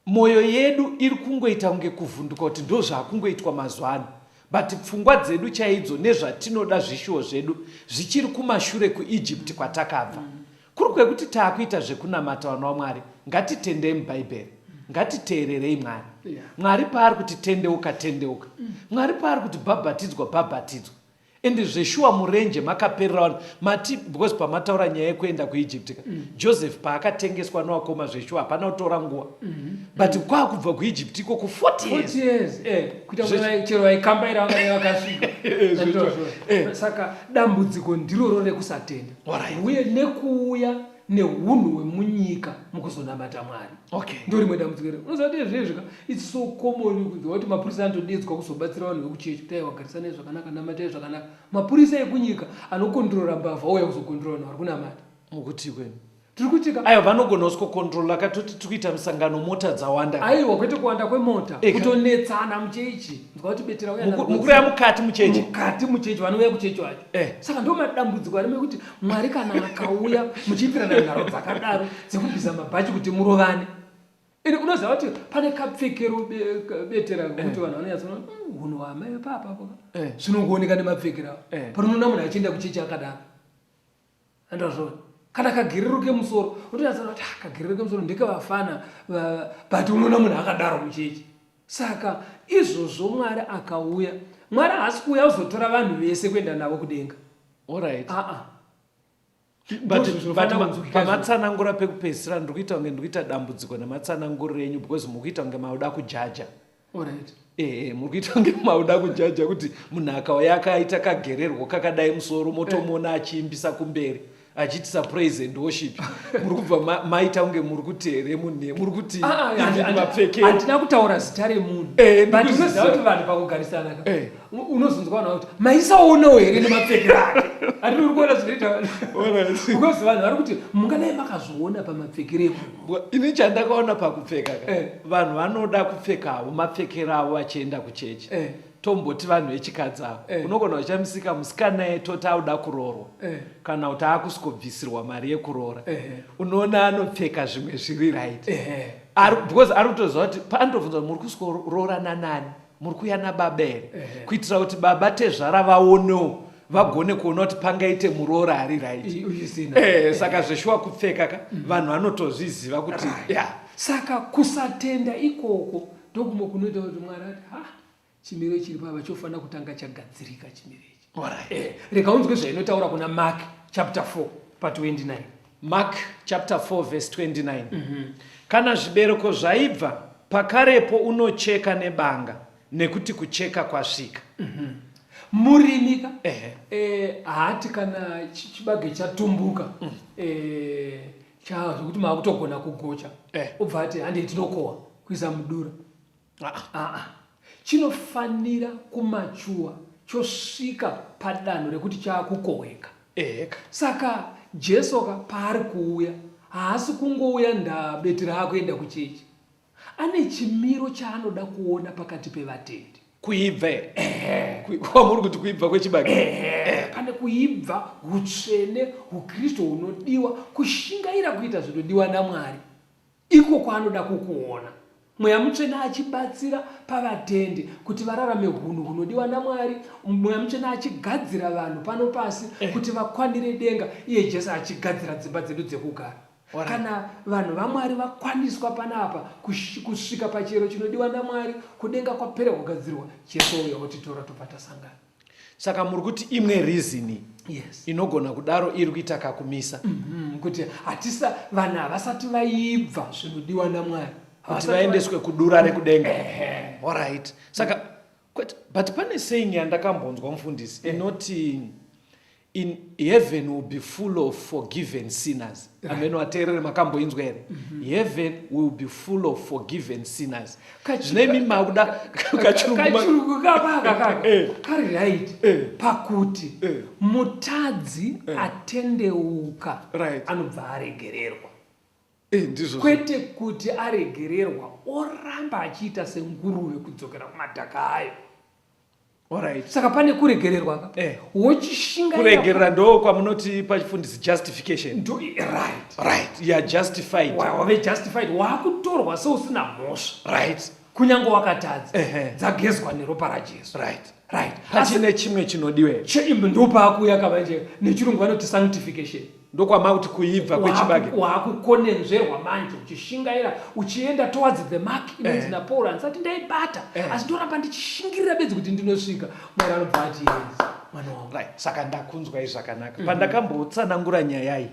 Moyo yedu iri kungoita kunge kuvhunduka kuti ndo zvakungoitwa mazuva ano. But pfungwa dzedu chaidzo nezvatinoda zvishuwo zvedu zvichiri kumashure kuEgypt kwatakabva. Kuri kwekuti taakuita zvekunamata vanhu vaMwari, ngatitendei muBhaibheri, ngatiteererei Mwari. Mwari paari kuti tendeuka. Mwari paari kuti bhabhatidzwa. Ende zveshuwa murenje makaperera vanhu mati because pamataura nyaya yekuenda kuEgypt. Joseph paakatengeswa nowakoma zveshuwa hapana kutora nguva. But kwaakubva kuEgypt ikoko 40 years. Kuita chero vaikambaira vanga vakasvika. Saka dambudziko ndiroro rekusatenda. Uye nekuuya neunhu hwemunyika mukuzonamata Mwari. Okay. Ndo rimwe dambudziko iri. Unozati zvezvika it's so common kuziva kuti mapurisa anodedzwa kuzobatsira vanhu vekuchechi kuti wagarisane zvakanaka namatai zvakanaka. Mapurisa ekunyika anokondrora mbavha ouya kuzokondrora vanhu vari kunamata. Mukuti kwenu Tiri kutika aiwa vanogona kusikokontrola katoti tikuita musangano mota dzawanda aiwa kwete kuwanda kwemota kutonetsana muchechi nzwa kuti betera uya mukureya mukati muchechi vanouya kuchechi wacho. Saka ndo madambudziko ari mekuti Mwari kana akauya muchiitirana nharo dzakadaro dzekubvisa mabhachi kuti murovane. Ini unoziva kuti pane kapfekero betera kuti vanhu vanonyatsoona hunhu hwamai papapo zvinongooneka nemapfekero panoona munhu achienda kuchechi akadaro andazvona kana kagiriro kemusoro utoyatsoona kuti kagiriro kemusoro ndekevafana but unoona munhu akadaro muchechi. Saka izvozvo Mwari akauya, Mwari haasi kuuya uzotora vanhu vese kuenda navo kudenga. Alright. But pamatsanangura pekupedzisira ndikuita kunge ndikuita dambudziko nematsananguriro enyu because mukuita kunge mauda kujaja. Alright. Muri kuita kunge mauda kujaja kuti munhu akauya akaita kagererwo kakadai musoro motomuona achiimbisa kumberi achitisa praise and worship. Muri kubva maita kunge muri kuti here munhu muri kuti mapfekero. Handina kutaura zita remunhu. But unoziva kuti vanhu pakugarisana unozonzwa vanhu kuti maisaonawo here nemapfekero ake. Handiri kuona zvinoita because vanhu vari kuti mungadai makazviona pamapfekero emunhu. Ini chandakaona pakupfeka vanhu vanoda kupfekawo mapfekero avo vachienda kuchechi. Tomboti vanhu vechikadzi avo unogona uchamisika musikana etoti auda kuroorwa kana kuti akusikobvisirwa mari yekuroora unoona anopfeka zvimwe zviri right because ari kutoziva kuti paanotobvunza muri kusikoroora nanani muri kuya nababa here kuitira kuti baba tezvara vaonewo vagone kuona kuti pangaite muroora ari right. Saka zveshuwa kupfeka vanhu vanotozviziva kuti saka kusatenda ikoko ndokumwe kunoita kuti Mwari ati chimiro chiri pava chofanira kutanga chagadzirika chimiro ichi. Rega unzwe zvainotaura kuna Mark chapter 4 pa29. Mark chapter 4 verse 29. Kana zvibereko zvaibva pakarepo unocheka nebanga nekuti kucheka kwasvika. Murimika haati kana chibage chatumbuka zvekuti maakutogona kugocha obva ati handei tinokohwa kuisa mudura. Chinofanira kumachuwa chosvika padanho rekuti chaakukohweka. Saka Jesu paari kuuya haasi kungouya ndabeti raakuenda kuchechi. Ane chimiro chaanoda kuona pakati pevatendi. Kuibva kwamuri kuti kuibva kwechibage pane kuibva utsvene uKristu hunodiwa kushingaira kuita zvinodiwa naMwari iko kwaanoda kukuona. Mweya mutsvene achibatsira pavatendi kuti vararame hunhu hunodiwa naMwari, mweya mutsvene achigadzira vanhu pano pasi kuti vakwanire denga, iye Jesu achigadzira dzimba dzedu dzekugara. Kana vanhu vaMwari vakwaniswa panapa kusvika pachero chinodiwa naMwari, kudenga kwapera kugadzirwa, Jesu uya otitora topata sangano. Saka muri kuti imwe reason inogona kudaro iri kuita kakumisa kuti hatisa vanhu havasati vaibva zvinodiwa naMwari kuti vaendeswe kudura rekudenga. Alright. Saka but pane saying yandakambonzwa mufundisi inoti in heaven will be full of forgiven sinners. Ameno aterere makamboinzwa here. Heaven will be full of forgiven sinners. Zvinemi mauda kachirungu kari right pakuti mutadzi atendeuka anobva aregererwa. Kwete kuti aregererwa oramba achiita senguruve kudzokera kumadhaka ayo. Alright. Saka pane kuregererwa wochishinga kuregerera ndo kwamunoti pachifundisi justification. Right. You are justified. Wave justified. Wakutorwa seusina mhosva. Right. Kunyange wakatadza dzagezwa neropa raJesu. Right. Pachine chimwe chinodiwe. Ndopa akuya kabanje nechirungu vanoti sanctification. Ndokwama kuti kuibva kwechibage. Wakukonenzverwa manje uchishingaira uchienda towards the mark inonzi naPaul ansati ndaibata asi ndoramba ndichishingirira bedzi kuti ndinosvika. Mwari anobva ati mwana wangu. Right. Saka ndakunzwa zvakanaka. Pandakambotsanangura nyaya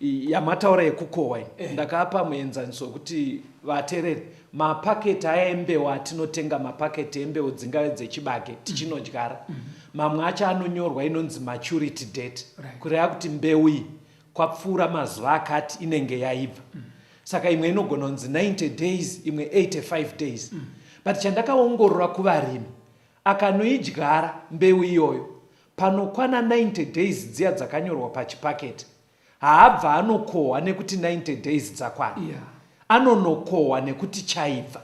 iyi yamataura yekukohwa ndakapa muenzaniso kuti vatereri mapaketi aembewo atinotenga mapaketi embewo dzingave dzechibage tichinodyara mamwe acho anonyorwa inonzi maturity date kureva kuti mbeu iyi kwapfuura mazuva akati inenge yaibva. Saka imwe inogona kunzi 90 days, imwe 85 days. But chandakaongorora kuvarimi, akanoidyara mbeu iyoyo, panokwana 90 days dziya dzakanyorwa pachipaketi, haabva anokohwa nekuti 90 days dzakwana. Anonokohwa nekuti chaibva.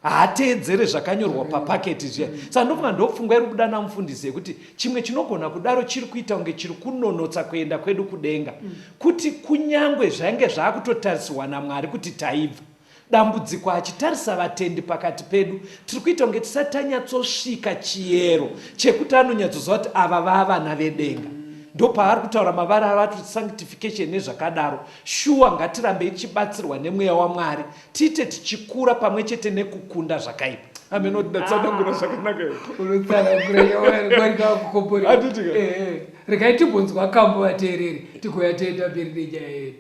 Haateedzere zvakanyorwa papaketi zviya. Saka ndofunga ndopfungwa iri kubuda namufundisi yekuti chimwe chinogona kudaro chiri kuita kunge chiri kunonotsa kuenda kwedu kudenga, kuti kunyangwe zvainge zvaakutotariswa naMwari kuti taibva, dambudziko achitarisa vatendi pakati pedu, tiri kuita kunge tisati tanyatsosvika chiyero chekuti anonyatsoziva kuti ava vavana vedenga. Ndopaari kutaura mavara avati sanctification nezvakadaro. Shuwa ngatirambe ichibatsirwa nemweya waMwari, tiite tichikura pamwe chete nekukunda zvakaipa. Amen. Ndatsanangura zvakanaka. Unotsanangura yavari kukombora. Atitika. Regai tibvunzwa kambo vateereri tikuya toenda mberi nenyaya yedu.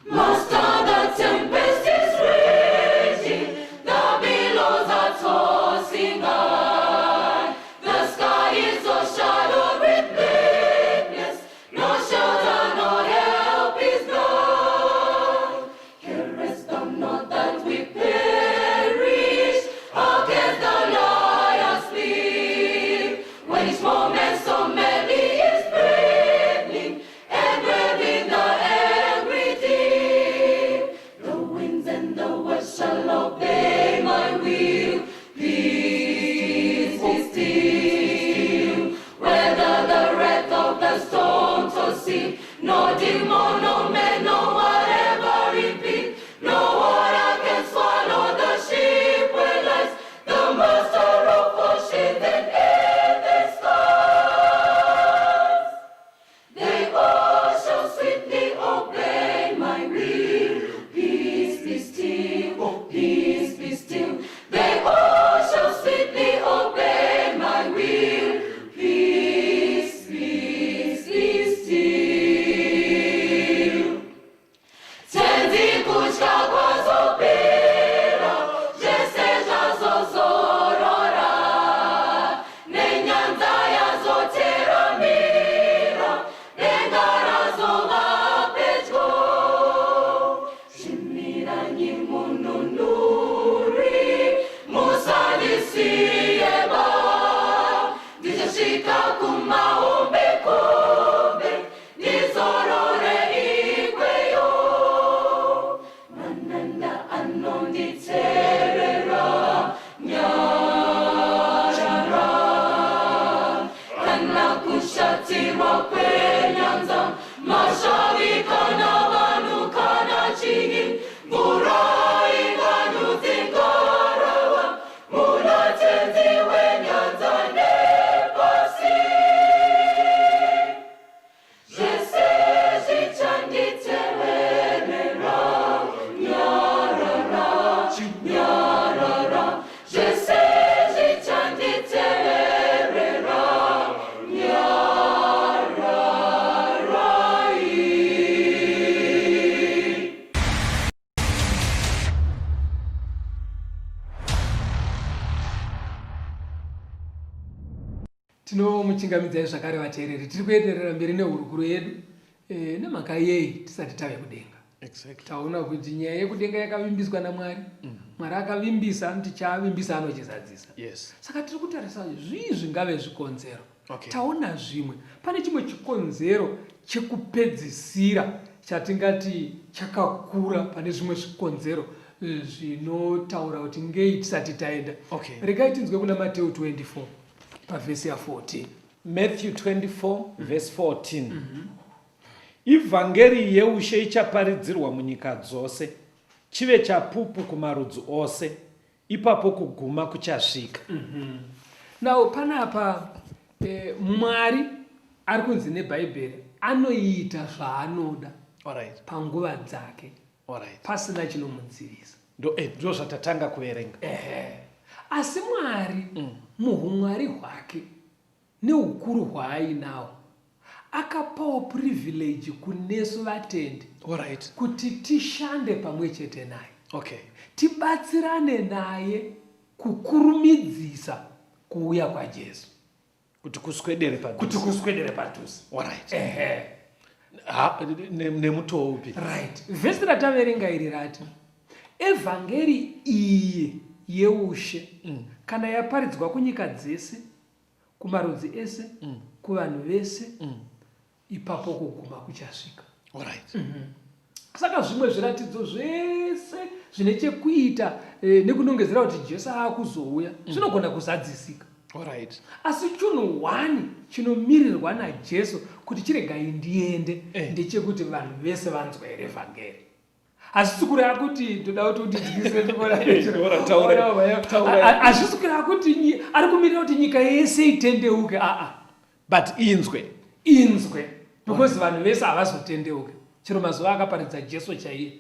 Master, the tempest is raging, the billows are tossing high. The sky is so shadowed with blackness, no shelter, no help is gone. Carest them not that we perish, against the lions sleep. When each moment so many is breaking, and waving the angry deep. The winds and the waves shall obey my will. Peace be still. Whether the wrath of the storm tossing, no demon, no man, no whatever repeat. No water can swallow the ship where lies the master of oceans and endless skies. They all shall sweetly obey my will. Peace be still, oh peace be still. They all shall sweetly obey my will. Peace, peace be still. Tendi kutya kwazopera, zvese zvazozorora, nenyanza yazoteramira, denga razova pedyo. Shimiranyi mununuri, musandisiyeba, ndichasvika kumahombekombe, ndizorore ikweyo. Mananda anonditerera, nyarara, kana kushatirwa kwenyanza, mashavi kana vanhu kana chinyi, mvura inganyudzi ngarawa, munatenzi wenyanza nepasi. Zvese zvichanditeverera, nyarara, nyarara. Zvese zvichanditeverera, nyarara. Tinomuchingamidzai zvakare vateereri, tiri kuenderera mberi nehurukuro yedu nemhaka yei tisati tave kudenga. Taona kuti nyaya yekudenga yakavimbiswa naMwari. Mwari akavimbisa, anoti chaavimbisa anochizadzisa. Saka tiri kutarisa zvii zvingave zvikonzero. Taona zvimwe, pane chimwe chikonzero chekupedzisira chatingati chakakura pane zvimwe zvikonzero zvinotaura kuti ngei tisati taenda. Regai tinzwe kuna Mateo 24 pavhesi ya 14. Matthew 24 verse 14. Ivhangeri yeushe ichaparidzirwa munyika dzose, chive chapupu kumarudzi ose, ipapo kuguma kuchasvika. Now panapa Mwari ari kunzi nebhaibheri anoita zvaanoda panguva dzake, pasina chinomudzivisa. Ndo zvatatanga kuverenga. Asi Mwari muhumwari hwake neukuru hwaainawo akapawo privilege kunesu vatendi kuti tishande pamwe chete naye, tibatsirane naye kukurumidzisa kuuya kwaJesu, kuti kuswedere kuti kuswedere padhuze. Alright. Ehe. Nemutoo upi? Right. Vhesi rataverenga iri rati, evhangeri iyi yeushe kana yaparidzwa kunyika dzese, kumarudzi ese, kuvanhu vese, ipapo kuguma kuchasvika. Alright. Saka zvimwe zviratidzo zvese zvine chekuita nekunongedzera kuti Jesu akuzouya zvinogona kuzadzisika. Alright. Asi chinhu 1 chinomirirwa naJesu kuti chiregai ndiende ndechekuti vanhu vese vanzwa ere vhangeri. Hazvisi kureva kuti toda kuti udzidzise tikona. Hazvisi kureva kuti ari kumirira kuti nyika yese itendeuke. But inzwe. Because vanhu vese havazotendeuke. Chero mazuva akaparidza Jesu chaiye.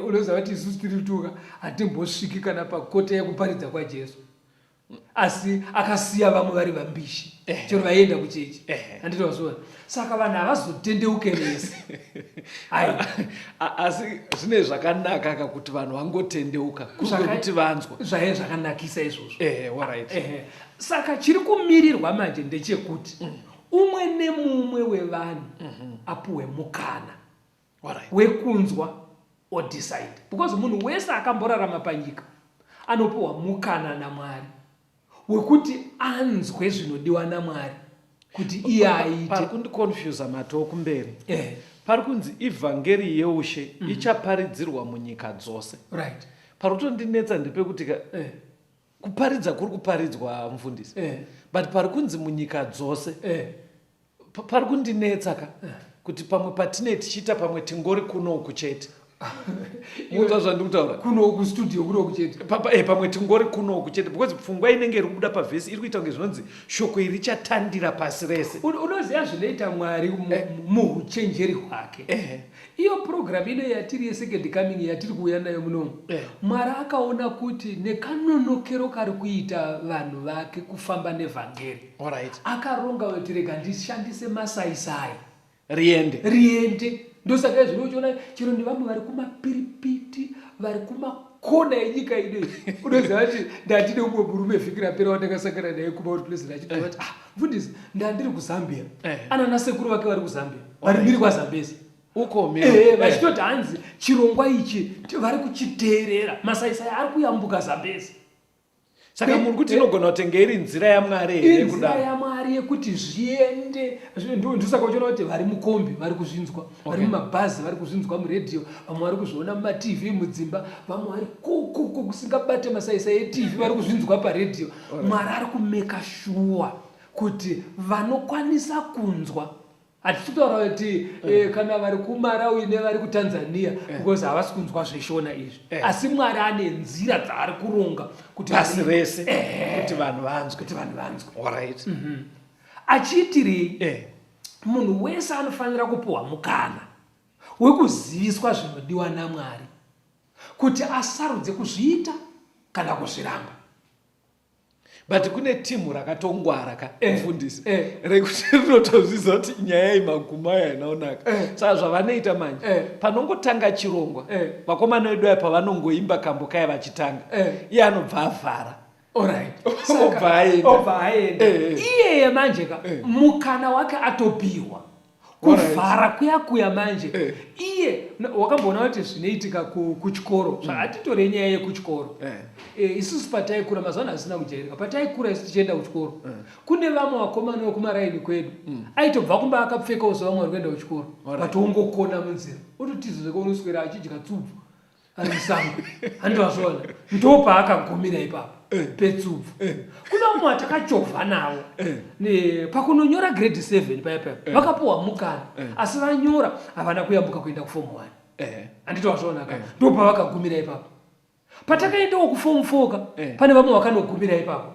Unoziva kuti isusu tiri tuka hatimbosviki kana pakota yekuparidza kwaJesu. Asi akasiya vamwe vari vambishi. Chero vaienda kuchechi. Handiti wazviona. Saka vanhu havazotendeuke vese. Asi zvine zvakanaka kuti vanhu vangotendeuka kuti vanzwa. Zvaiye zvakanakisa izvozvo. Alright. Saka chiri kumirirwa manje ndechekuti umwe nemumwe wevanhu apuwe mukana wekunzwa or decide. Because munhu wese akamborarama panyika anopuwa mukana naMwari wekuti anzwe zvinodiwa naMwari kuti iye aite. Pari kundiconfuse matoo kumberi. Pari kunzi ivhangeri yeushe ichaparidzirwa munyika dzose. Right. Pari kutondinetsa ndepekuti kuparidza kuri kuparidzwa mufundisi. But pari kunzi munyika dzose. Pari kundinetsa kuti pamwe patine tichiita pamwe tingori kunoku chete. Munzwa zvandikutaura? Kunoku studio kunoku chete. Pamwe tingori kunoku chete because pfungwa inenge iri kubuda pavhesi iri kuita kunge zvinonzi shoko iri richatandira pasi rese. Unoziva zvinoita Mwari muhuchenjeri hwake. Iyo program ino yatiri yesecond coming yatiri kuuya nayo munomu. Mwari akaona kuti nekanonokero kari kuita vanhu vake kufamba nevhangeri. Alright. Akaronga kuti rega ndishandise masaisai riende. Ndosaka zvinochiona chero nevamwe vari kumapiripiti vari kumakona enyika ino. Unoziva kuti ndatine umwe murume vhiki rapera wandakasangana naye kumautplacement achitaura kuti mfundisi ndandiri kuZambia. Ana sekuru vake vari kuZambia. Vari mhiri kwaZambezi. Uko vachitoti hanzi chirongwa ichi vari kuchiteerera. Masaisai ari kuyambuka Zambezi. Saka muri kuti inogona kutenge iri nzira yaMwari ere kudaro. Nzira yaMwari yekuti zviende. Ndosaka uchiona kuti vari mukombi vari kuzvinzwa, vari mumabhazi vari kuzvinzwa muredhiyo, vamwe vari kuzviona mumaTV mudzimba, vamwe vari kusingabate masaisai eTV vari kuzvinzwa paredhiyo. Mwari ari kumeka shuwa kuti vanokwanisa kunzwa. Hatitaura kuti kana vari kuMalawi nevari kuTanzania because havasi kunzwa zveshona izvi. Asi Mwari ane nzira dzaari kuronga kuti pasi rese kuti vanhu vanzwe. Alright. Achiitirei? Munhu wese anofanira kupuwa mukana wekuziviswa zvinodiwa naMwari kuti asarudze kuzviita kana kuzviramba. But kune timu rakatongwara mufundisi rekuti rinotozviziva kuti nyaya yemagumo aya inaonaka. Saka zvavanoita manje panongotanga chirongwa vakomana vedu aya pavanongoimba kambo kaya vachitanga iye anobva avhara. Obva aenda. Iyeye manje mukana wake atopiwa kuvhara kuya manje. Iye wakamboona kuti zvinoitika kuchikoro. Zvatitorei nyaya yekuchikoro. Isusu pataikura mazwana asina kujairika. Pataikura isusu tichienda kuchikoro. Kune vamwe vakomana vekumaraini kwedu aitobva kumba akapfeka uzo vamwe vari kuenda kuchikoro. Vatongokona munzira. Utotizozveka unoswera achidya tsubvu ari musango. Handivazvona. Ndopaakagumira ipapo. Petsubvu. Kuna vamwe vatakachovha navo. Pakunonyora grade 7 paya vakapuwa mukana. Asi vanyora havana kuyambuka kuenda kuform 1. Handiti wazvona ka. Ndopavakagumira ipapo. Patakaendawo kuform 4 pane vamwe vakanogumira ipapo.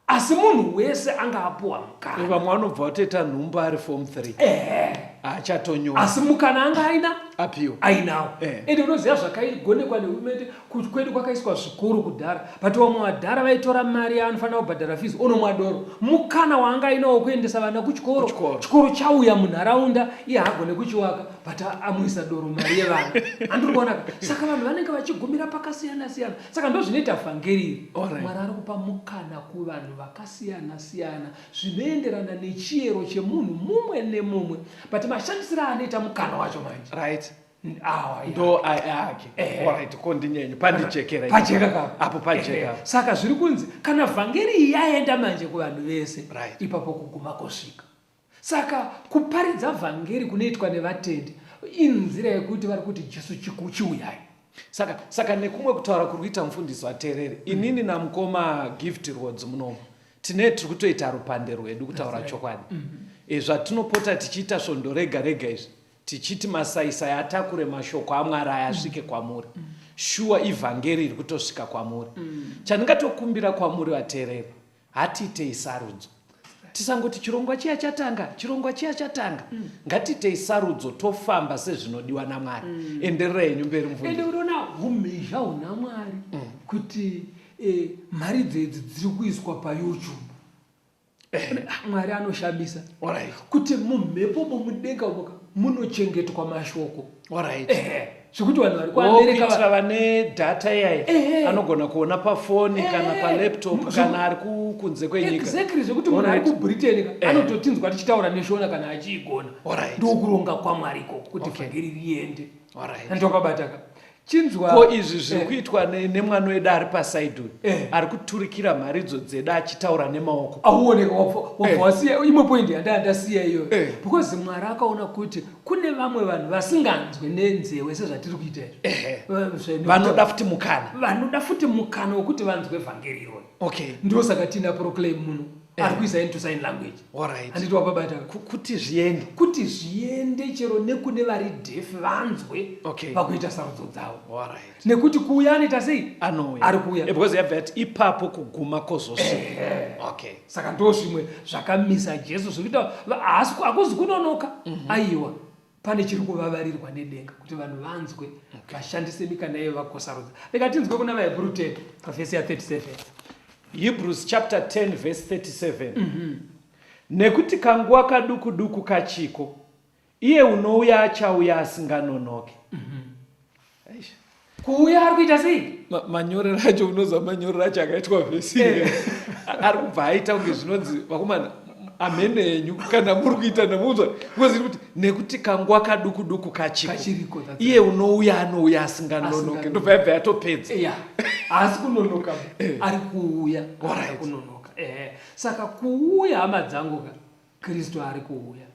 Asi munhu wese anga apuwa mukana. Vamwe vanobva vateta nhumba ari form 3. Achatonyora. Asi mukana anga aina apiwa ainawo ende unoziva zvakaigonekwa nehurumende kuti kwedu kwakaiswa zvikuru kudhara but vamwe vadhara vaitora mari yaanofanira kubhadhara fizi onomwa doro mukana waanga ainawo kuendesa vana kuchikoro chikoro chauya munharaunda iye haagone kuchiwaka but amuisa doro mari yevana handiri kuonaka saka vanhu vanenge vachigumira pakasiyana siyana saka ndo zvinoita vhangeri mwari ari kupa mukana kuvanhu vakasiyana siyana zvinoenderana nechiyero chemunhu mumwe nemumwe but mashandisiro anoita mukana wacho manje right ndo ake alright kondinyenye pandijekera apo pajeka saka zviri kunzi kana vhangeri iyi yaenda manje kuvanhu vese ipapo kuguma kosvika saka kuparidza vhangeri kunoitwa nevatendi inzira yekuti vari kuti Jesu chiuyai saka nekumwe kutaura kuri kuita mufundisi waterere inini namukoma gift roads munomo tiri kutoita rupande rwedu kutaura chokwadi zvatinopota tichiita svondo rega rega izvi tichiti masaisai atakure mashoko aMwari asvike kwamuri shuwa ivhangeri iri kutosvika kwamuri chandingatokumbira kwamuri vateereri hatiitei sarudzo tisangoti chirongwa chiya chatanga ngatiitei sarudzo tofamba sezvinodiwa naMwari endererai henyu mberi mvunzo ende unoona umhizha huna Mwari kuti mari dzedzi dziri kuiswa paYouTube Mwari anoshambisa kuti mumhepo mumudenga umoka munochengetwa mashoko zvekuti vanhu vari kuAmerika vane data iyai anogona kuona pafoni kana palaptop kana ari kunze kwenyika exactly zvekuti munhu ari kuBritain anototinzwa tichitaura neshona kana achiigona ndokuronga kwaMwariko kuti vhangeri riende ndokwabataka chinzwa izvi zviri kuitwa nemwana wedu ari pasaidi ari kuturikira mharidzo dzedu achitaura nemaoko auoneka wabvawasiya imwe point yandasiya iyo because Mwari akaona kuti kune vamwe vanhu vasinganzwe nenzeve sezvatiri kuita vanoda futi mukana wekuti vanzwe vhangeri iroro ndo saka tina proclaim muno ari kuisa into sign language handiti wapabata kuti zviende chero nekune vari deaf vanzwe pakuita sarudzo dzavo nekuti kuuya anoita sei ari kuuya because yabva yati ipapo kuguma kozosvika saka ndo zvimwe zvakamisa Jesu zvekuita hakuzi kunonoka aiwa pane chiri kuvavarirwa nedenga kuti vanhu vanzwe vashandise mikana iyo vakosarudza rega tinzwe kuna vaHebrew 10 vhesi ya 37 Hebrews chapter 10 verse 37 nekuti kanguva kaduku duku kachiko iye unouya achauya asinganonoke kuuya ari kuita sei manyorero acho unoza manyorero acho akaitwa vhesi ari kubva aita kunge zvinonzi vakomana amene henyu kana muri kuita nemunzwa kuzi kuti nekuti kanguva kaduku duku kachiko iye unouya anouya asinganonoke ndobva yabva yatopedza asi kunonoka ari kuuya kunonoka saka kuuya hama dzangu Kristu ari kuuya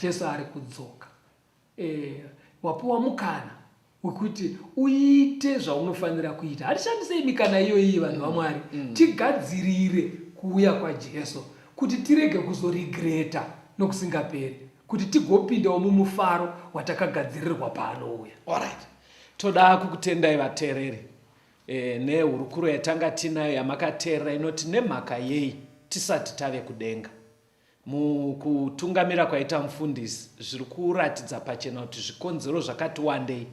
Jesu ari kudzoka wapuwa mukana wekuti uite zvaunofanira kuita hatishandisei mikana iyoyi vanhu vaMwari tigadzirire kuuya kwaJesu kuti tirege kuzorigreta nokusingaperi kuti tigopindawo mumufaro watakagadzirirwa paanouya toda kukutendai vateereri nehurukuro yatanga tinayo yamakateerera inoti nemhaka yei tisati tave kudenga mukutungamira kwaita mufundisi zviri kuratidza pachena kuti zvikonzero zvakati wandei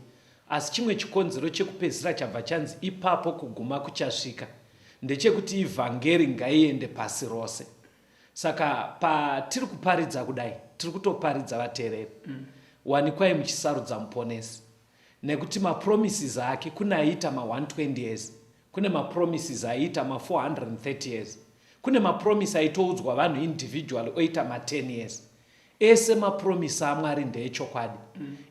asi chimwe chikonzero chekupedzisira chabva chanzi ipapo kuguma kuchasvika ndechekuti ivhangeri ngaiende pasi rose saka patiri kuparidza kudai tiri kutoparidza vateereri wanikwai muchisarudza muponesi nekuti mapromises ake kuna aita ma120 years kune mapromises aita ma430 years kune mapromise aitoudzwa vanhu individually oita ma10 years ese mapromise aMwari ndeechokwadi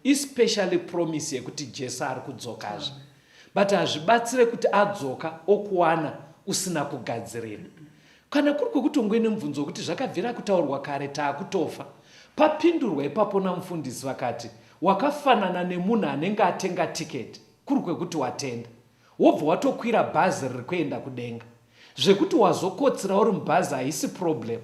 especially promise yekuti Jesu ari kudzokazve but hazvibatsire kuti adzoka okuwana usina kugadzirira kana kuri kwekuti ungwene mubvunzo wekuti zvakabvira kutaurwa kare taakutofa papindurwa ipapo namufundisi vakati wakafanana nemunhu anenge atenga tiketi kuri kwekuti watenda wobva watokwira bhazi riri kuenda kudenga zvekuti wazokotsira uri mubhazi haisi problem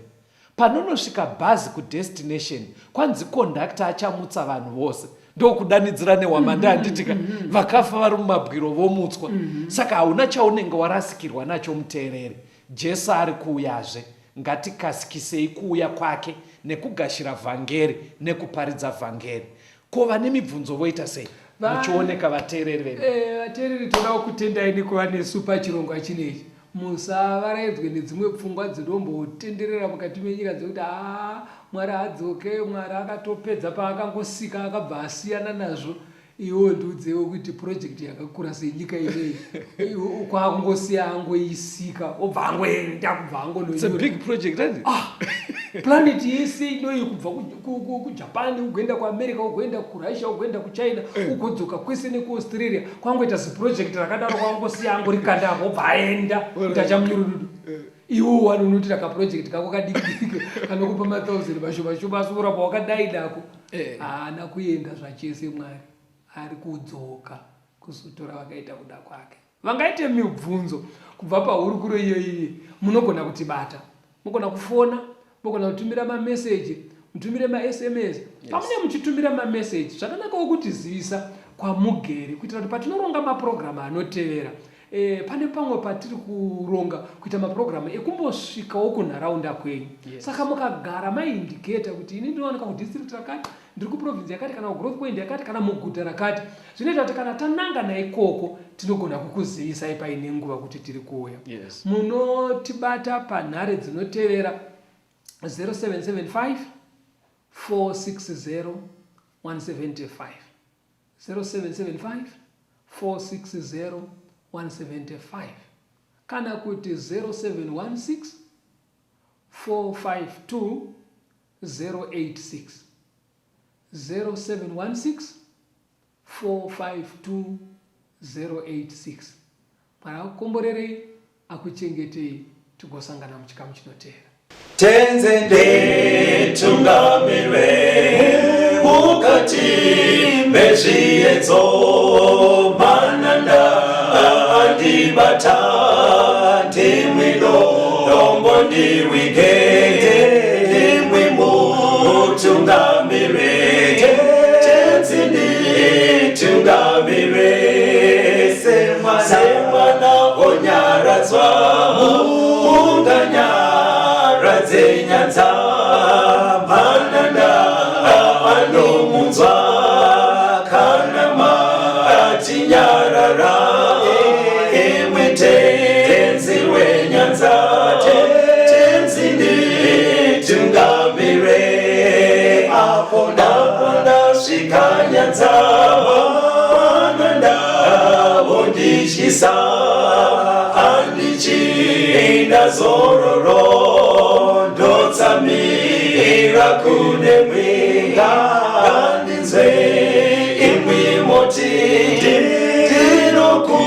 panonosvika bhazi kudestination kwanzi kondakta achamutsa vanhu vose ndokudanidzira nehwamanda handitika vakafa vari mumabwiro vomutswa saka hauna chaunenge warasikirwa nacho muteereri Jesu ari kuuyazve ngatikasikisei kuuya kwake nekugashira vhangeri nekuparidza vhangeri ko vane mibvunzo voita sei muchioneka vateereri venu? Vateereri todawo kutendai nekuva nesu pachirongwa chinechi. Musavaraidzwe nedzimwe pfungwa dzinombotenderera mukati menyika dzekuti Mwari adzoke, Mwari akatopedza paakangosika akabva asiyana nazvo. Iwo ndiudzewo kuti project yakakura senyika ineyi kwakungosiya angoisika obva angoenda kubva angono. It's a big project, isn't it? Planet yese inoyi kubva kuJapan ugoenda kuAmerica ugoenda kuRussia ugoenda kuChina ugodzoka kwese nekuAustralia kwangoita ziproject rakadaro kwangosiya angorikanda apo obva aenda kuti achamunyurududu. Iwo wanonoti rakaproject kako kadiki kanokupa ma1000 mashoma asi urapa wakadai dako haana kuenda zvachese. Mwari ari kudzoka kuzotora vakaita kuda kwake. Vangaite mibvunzo kubva pahurukuro iyoyi munogona kutibata, mugona kufona, mugona kutumira mameseji, mutumire maSMS. Pamune muchitumira mameseji zvakanakawo kutizivisa kwamugere kuitira kuti patinoronga mapurogiramu anotevera pane pamwe patiri kuronga kuita mapurogiramu ekumbosvikawo kunharaunda kwenyu. Saka mukagara maindiketa kuti ini ndinooneka kudistrict rakati, ndiri kuprovinsi yakati, kana kugrowth point yakati, kana muguta rakati, zvinoita kuti kana tananga naikoko tinogona kukuzivisai paine nguva kuti tiri kuuya. Munotibata panhare dzinotevera 0775 460 175 0775 460 175 kana kuti 0716 452 086 0716 452 086. Mwari akukomborerei, akuchengetei, tigosangana muchikamu chinotevera. Tenzende tungamirwe mukati mezviedzo mananda andibata ndimwino dombo ndiwike ndimwimo tungamirwe tenzende tungamirwe semwana onyaradzwa munganya nyanza mananda anomunzwa kana matinyarara emwete tenzi wenyanza tenzini tungamire apo ndasvika nyanza mananda vondishisa andichienda zororo ndotsamira kune mwinga andinzwe imwi moti ndinoku